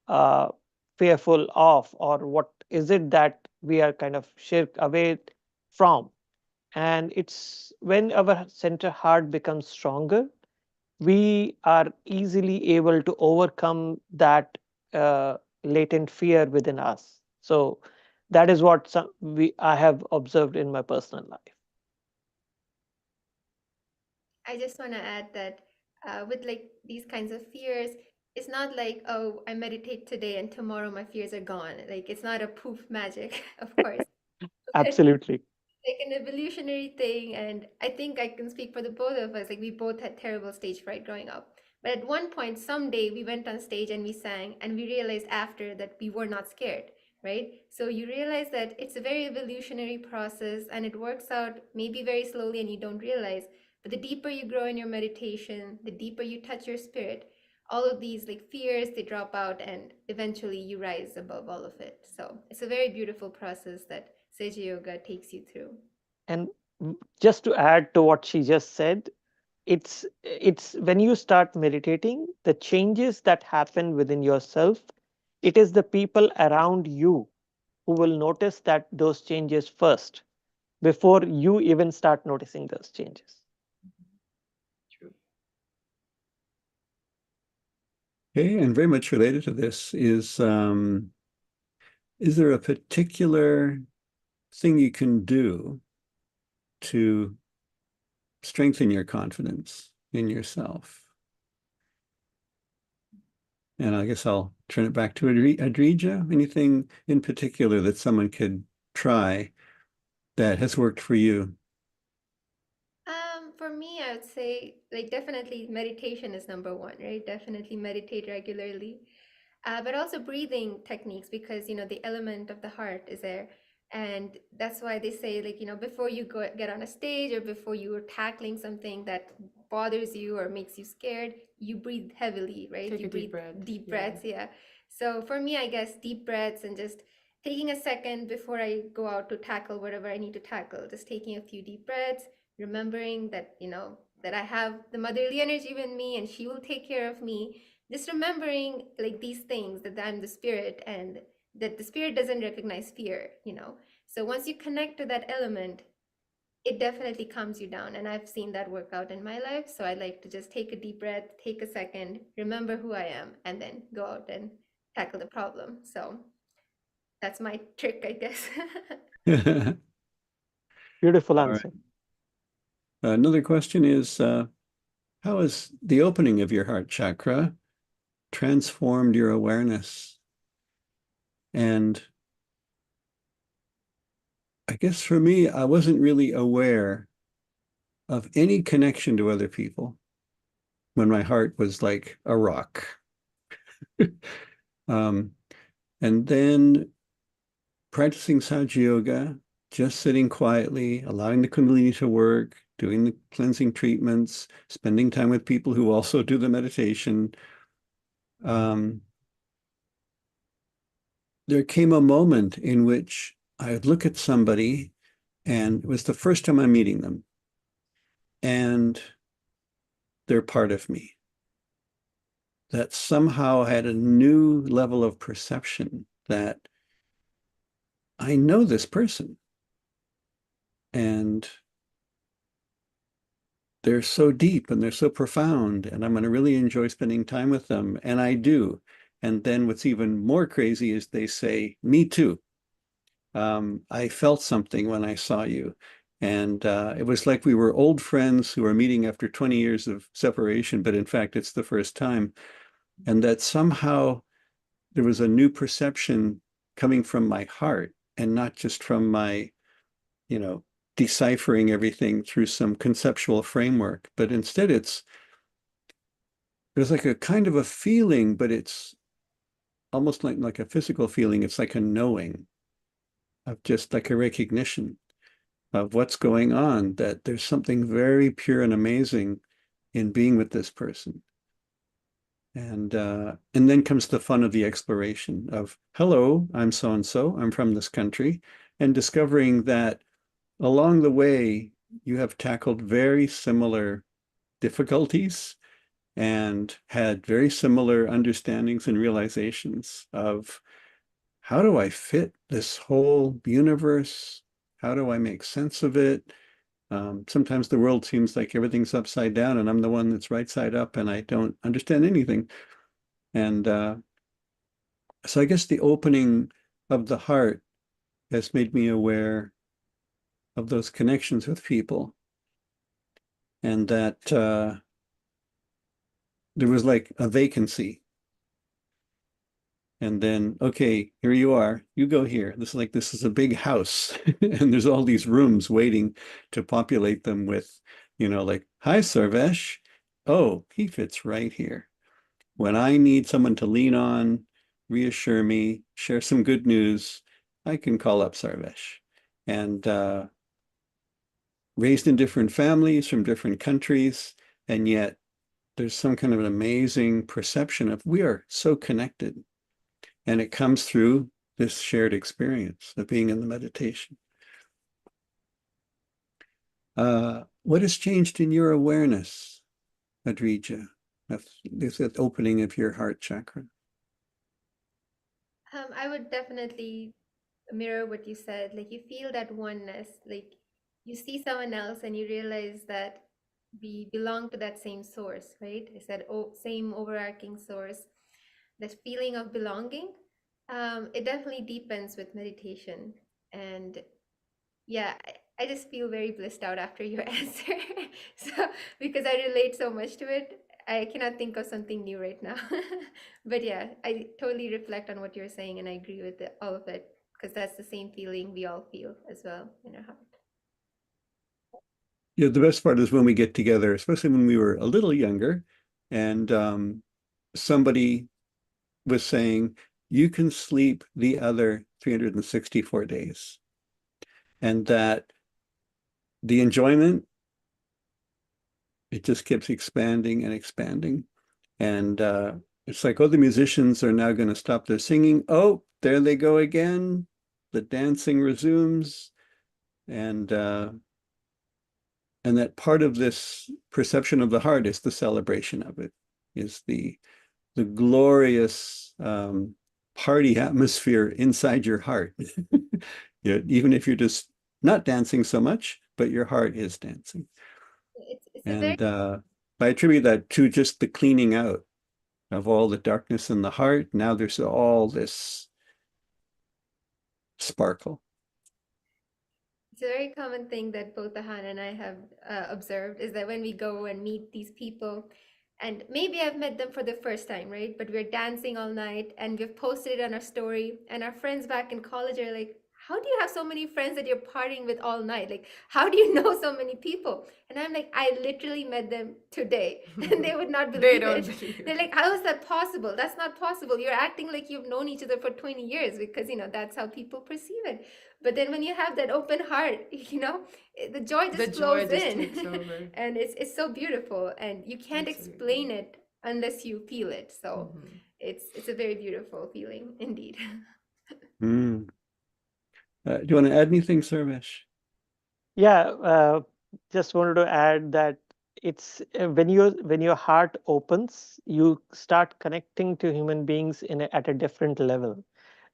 Speaker 6: uh, fearful of, or what is it that we are kind of shirk away from. And it's when our center heart becomes stronger, we are easily able to overcome that latent fear within us. So that is what I have observed in my personal life.
Speaker 2: I just want to add that with like these kinds of fears, it's not like, oh, I meditate today and tomorrow my fears are gone. Like it's not a poof magic, of course. But
Speaker 6: Absolutely.
Speaker 2: like an evolutionary thing. And I think I can speak for the both of us. Like, we both had terrible stage fright growing up. But at one point, someday, we went on stage and we sang, and we realized after that we were not scared, right? So you realize that it's a very evolutionary process, and it works out maybe very slowly and you don't realize. But the deeper you grow in your meditation, the deeper you touch your spirit, all of these like fears, they drop out, and eventually you rise above all of it. So it's a very beautiful process that Sahaja Yoga takes you through.
Speaker 6: And just to add to what she just said, it's when you start meditating, the changes that happen within yourself, it is the people around you who will notice that those changes first before you even start noticing those changes.
Speaker 4: True.
Speaker 1: Okay, and very much related to this is there a particular thing you can do to strengthen your confidence in yourself? And I guess I'll turn it back to Adrija. Anything in particular that someone could try that has worked for you?
Speaker 2: For me, I would say like definitely meditation is number one, right? Definitely meditate regularly. But also breathing techniques, because the element of the heart is there, and that's why they say, like, before you get on a stage, or before you are tackling something that bothers you or makes you scared, you breathe heavily, right?
Speaker 4: Take
Speaker 2: You
Speaker 4: a deep
Speaker 2: breathe
Speaker 4: breath.
Speaker 2: deep
Speaker 4: Yeah.
Speaker 2: breaths. Yeah. So for me, I guess deep breaths, and just taking a second before I go out to tackle whatever I need to tackle, just taking a few deep breaths, remembering that that I have the motherly energy within me, and she will take care of me. Just remembering like these things, that I'm the spirit, and that the spirit doesn't recognize fear. So once you connect to that element, it definitely calms you down, and I've seen that work out in my life. So I like to just take a deep breath, take a second, remember who I am, and then go out and tackle the problem. So that's my trick, I guess.
Speaker 1: All
Speaker 6: Beautiful
Speaker 1: right.
Speaker 6: answer.
Speaker 1: Another question is, how has the opening of your heart chakra transformed your awareness? And I guess for me, I wasn't really aware of any connection to other people when my heart was like a rock. And then practicing Sahaja Yoga, just sitting quietly, allowing the Kundalini to work, doing the cleansing treatments, spending time with people who also do the meditation. There came a moment in which I would look at somebody, and it was the first time I'm meeting them, and they're part of me. That somehow had a new level of perception that I know this person, and they're so deep and they're so profound, and I'm going to really enjoy spending time with them. And I do. And then what's even more crazy is they say, me too. I felt something when I saw you. And it was like we were old friends who are meeting after 20 years of separation, but in fact, it's the first time. And that somehow there was a new perception coming from my heart, and not just from my, deciphering everything through some conceptual framework, but instead there's like a kind of a feeling, but it's almost like a physical feeling. It's like a knowing, of just like a recognition of what's going on, that there's something very pure and amazing in being with this person. And then comes the fun of the exploration of, hello, I'm so and so, I'm from this country, and discovering that along the way you have tackled very similar difficulties and had very similar understandings and realizations of, how do I fit this whole universe? How do I make sense of it? Sometimes the world seems like everything's upside down, and I'm the one that's right side up, and I don't understand anything. And so I guess the opening of the heart has made me aware of those connections with people, and that there was like a vacancy. And then, okay, here you are. You go here. This is a big house, and there's all these rooms waiting to populate them with, like, hi, Sarvesh. Oh, he fits right here. When I need someone to lean on, reassure me, share some good news, I can call up Sarvesh. And raised in different families from different countries, and yet there's some kind of an amazing perception of we are so connected. And it comes through this shared experience of being in the meditation. What has changed in your awareness, Adrija, of this opening of your heart chakra?
Speaker 2: I would definitely mirror what you said. Like you feel that oneness, like you see someone else and you realize that we belong to that same source, right? I said, oh, same overarching source. That feeling of belonging, it definitely deepens with meditation. And yeah, I just feel very blissed out after your answer. So because I relate so much to it, I cannot think of something new right now. But yeah, I totally reflect on what you're saying and I agree with all of it because that's the same feeling we all feel as well in our heart.
Speaker 1: The best part is when we get together, especially when we were a little younger, and somebody was saying, you can sleep the other 364 days. And that the enjoyment, it just keeps expanding and expanding. And it's like, oh, the musicians are now going to stop their singing. Oh, there they go again. The dancing resumes. And that part of this perception of the heart is the celebration of it, is the glorious party atmosphere inside your heart. Even if you're just not dancing so much, but your heart is dancing.
Speaker 2: It's a very
Speaker 1: And I attribute that to just the cleaning out of all the darkness in the heart. Now there's all this sparkle.
Speaker 2: It's a very common thing that both Ahana and I have observed is that when we go and meet these people, and maybe I've met them for the first time, right? But we're dancing all night and we've posted it on our story, and our friends back in college are like, how do you have so many friends that you're partying with all night? Like, how do you know so many people? And I'm like, I literally met them today, and they would not
Speaker 4: They
Speaker 2: believe
Speaker 4: don't
Speaker 2: it.
Speaker 4: believe
Speaker 2: They're
Speaker 4: it.
Speaker 2: like, how is that possible? That's not possible. You're acting like you've known each other for 20 years because, that's how people perceive it. But then when you have that open heart, the joy
Speaker 4: The
Speaker 2: just
Speaker 4: joy
Speaker 2: flows
Speaker 4: just
Speaker 2: in.
Speaker 4: takes over.
Speaker 2: And it's so beautiful and you can't
Speaker 4: Absolutely.
Speaker 2: explain it unless you feel it. So
Speaker 4: Hmm.
Speaker 2: it's a very beautiful feeling indeed.
Speaker 1: Mm. Do you want to add anything, Sarvesh?
Speaker 6: Yeah, just wanted to add that it's when your heart opens, you start connecting to human beings at a different level.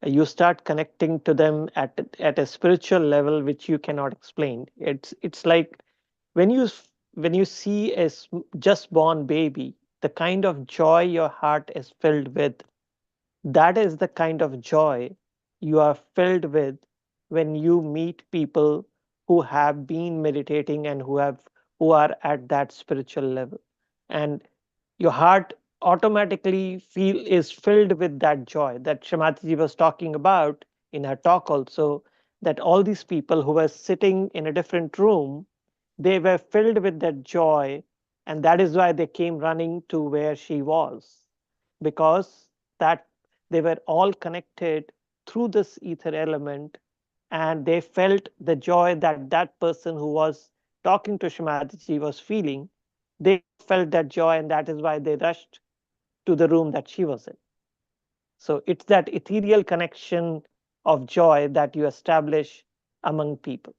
Speaker 6: You start connecting to them at a spiritual level which you cannot explain. It's like when you see just born baby, the kind of joy your heart is filled with, that is the kind of joy you are filled with when you meet people who have been meditating and who are at that spiritual level, and your heart automatically is filled with that joy that Shri was talking about in her talk also, that all these people who were sitting in a different room, they were filled with that joy, and that is why they came running to where she was, because that they were all connected through this ether element, and they felt the joy that that person who was talking to Shri was feeling. They felt that joy, and that is why they rushed to the room that she was in. So it's that ethereal connection of joy that you establish among people.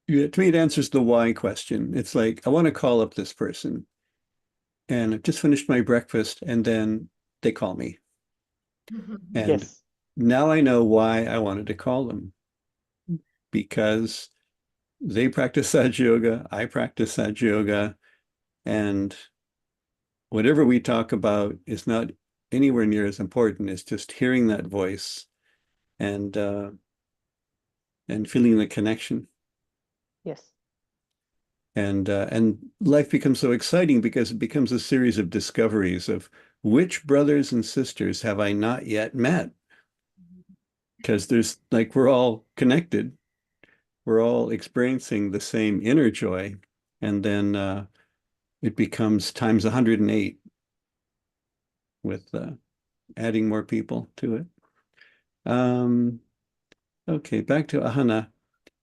Speaker 1: Yeah, to me, it answers the why question. It's like, I want to call up this person, and I've just finished my breakfast, and then they call me. And
Speaker 6: Yes.
Speaker 1: now I know why I wanted to call them, because they practice Sahaja Yoga, I practice Sahaja Yoga, and whatever we talk about is not anywhere near as important as just hearing that voice and feeling the connection.
Speaker 6: Yes.
Speaker 1: And life becomes so exciting because it becomes a series of discoveries of which brothers and sisters have I not yet met? Because there's like we're all connected, we're all experiencing the same inner joy, and then it becomes times 108 with adding more people to it. Okay, back to Ahana.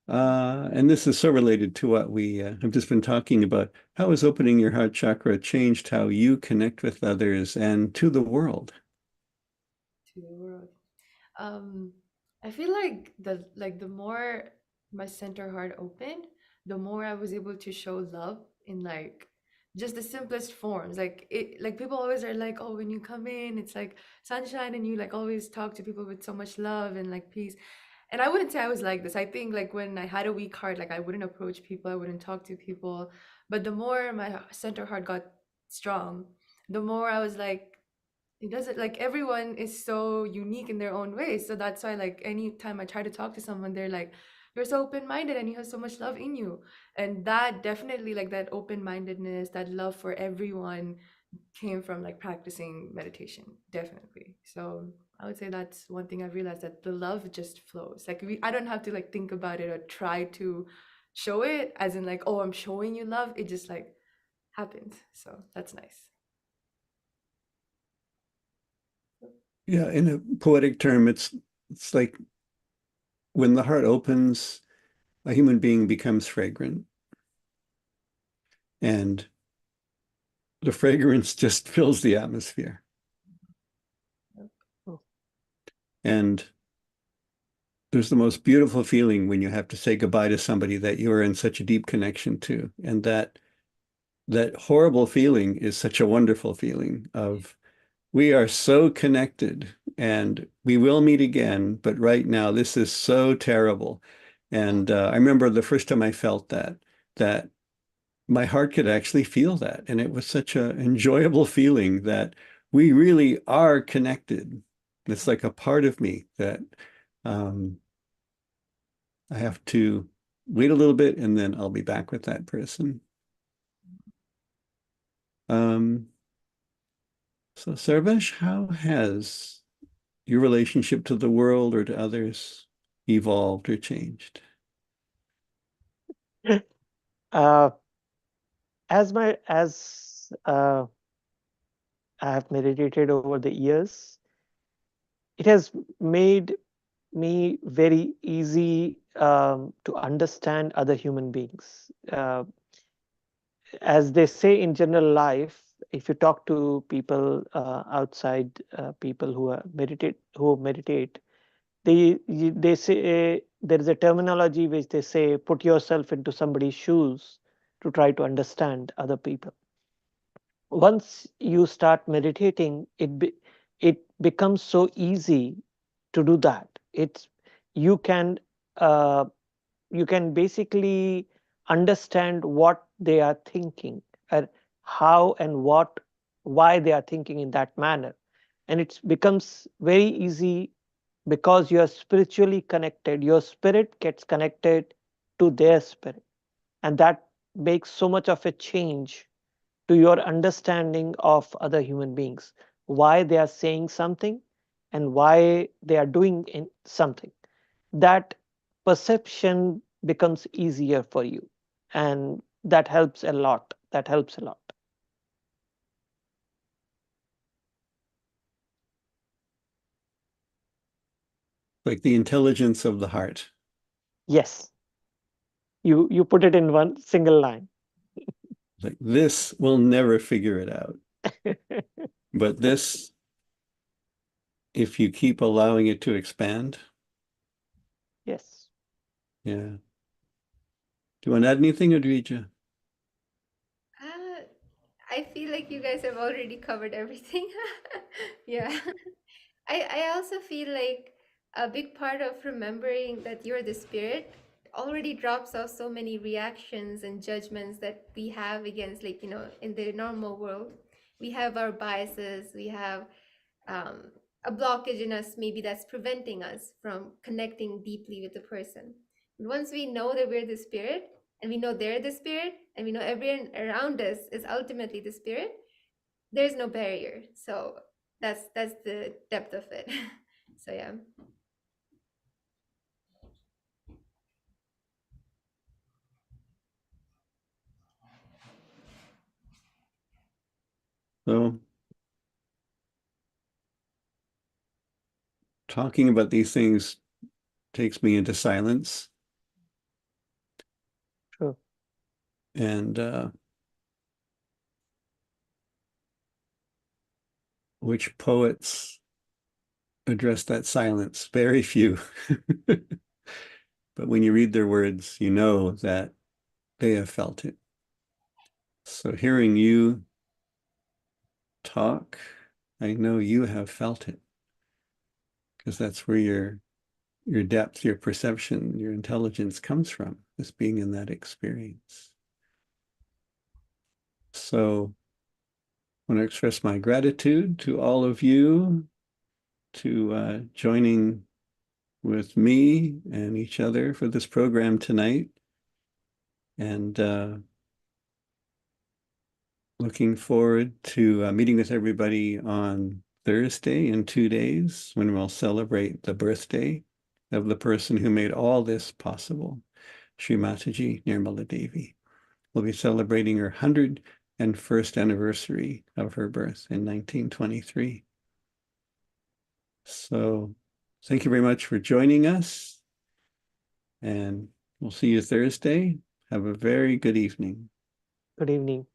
Speaker 1: And this is so related to what we have just been talking about. How has opening your heart chakra changed how you connect with others and to the world?
Speaker 4: To the world. Um, I feel like the more my center heart opened, the more I was able to show love in like just the simplest forms. Like it, like people always are like, oh, when you come in, it's like sunshine, and you like always talk to people with so much love and like peace. And I wouldn't say I was like this. I think like when I had a weak heart, like I wouldn't approach people, I wouldn't talk to people. But the more my center heart got strong, the more I was like, it doesn't, like everyone is so unique in their own way. So that's why like anytime I try to talk to someone, they're like, you're so open-minded and you have so much love in you. And that definitely, like that open-mindedness, that love for everyone came from like practicing meditation, definitely. So I would say that's one thing I've realized, that the love just flows. Like I don't have to like think about it or try to show it as in like, oh, I'm showing you love. It just like happens. So that's nice.
Speaker 1: Yeah, in a poetic term, it's like when the heart opens, a human being becomes fragrant, and the fragrance just fills the atmosphere. And there's the most beautiful feeling when you have to say goodbye to somebody that you are in such a deep connection to. And that horrible feeling is such a wonderful feeling of we are so connected and we will meet again, but right now this is so terrible. And I remember the first time I felt that my heart could actually feel that. And it was such an enjoyable feeling that we really are connected. It's like a part of me that um, I have to wait a little bit and then I'll be back with that person. Um, so Sarvesh, how has your relationship to the world or to others evolved or changed?
Speaker 6: Uh, as I have meditated over the years, it has made me very easy to understand other human beings. As they say in general life, if you talk to people outside, people who meditate, they say there is a terminology which they say, put yourself into somebody's shoes to try to understand other people. Once you start meditating, it becomes so easy to do that. It's you can uh, you can basically understand what they are thinking, and how and why they are thinking in that manner, and it becomes very easy because you are spiritually connected. Your spirit gets connected to their spirit, and that makes so much of a change to your understanding of other human beings, why they are saying something and why they are doing something. That perception becomes easier for you, and that helps a lot. That helps a lot.
Speaker 1: Like the intelligence of the heart.
Speaker 6: Yes, you put it in one single line.
Speaker 1: Like this will never figure it out. But this, if you keep allowing it to expand,
Speaker 6: Yes.
Speaker 1: yeah. Do you want to add anything, Adrija?
Speaker 2: Uh, I feel like you guys have already covered everything. Yeah. I also feel like a big part of remembering that you're the spirit already drops off so many reactions and judgments that we have against, like, in the normal world. We have our biases, we have um, a blockage in us, maybe that's preventing us from connecting deeply with the person. Once we know that we're the spirit, and we know they're the spirit, and we know everyone around us is ultimately the spirit, there's no barrier. So that's the depth of it. So yeah.
Speaker 1: So talking about these things takes me into silence.
Speaker 6: True.
Speaker 1: And which poets address that silence? Very few. But when you read their words, you know that they have felt it. So hearing you talk, I know you have felt it, because that's where your depth, your perception, your intelligence comes from, is being in that experience. So I want to express my gratitude to all of you to joining with me and each other for this program tonight. And looking forward to meeting with everybody on Thursday in 2 days, when we'll celebrate the birthday of the person who made all this possible, Shri Mataji, Nirmala Devi. We'll be celebrating her 101st anniversary of her birth in 1923. So thank you very much for joining us, and we'll see you Thursday. Have a very good evening.
Speaker 6: Good evening.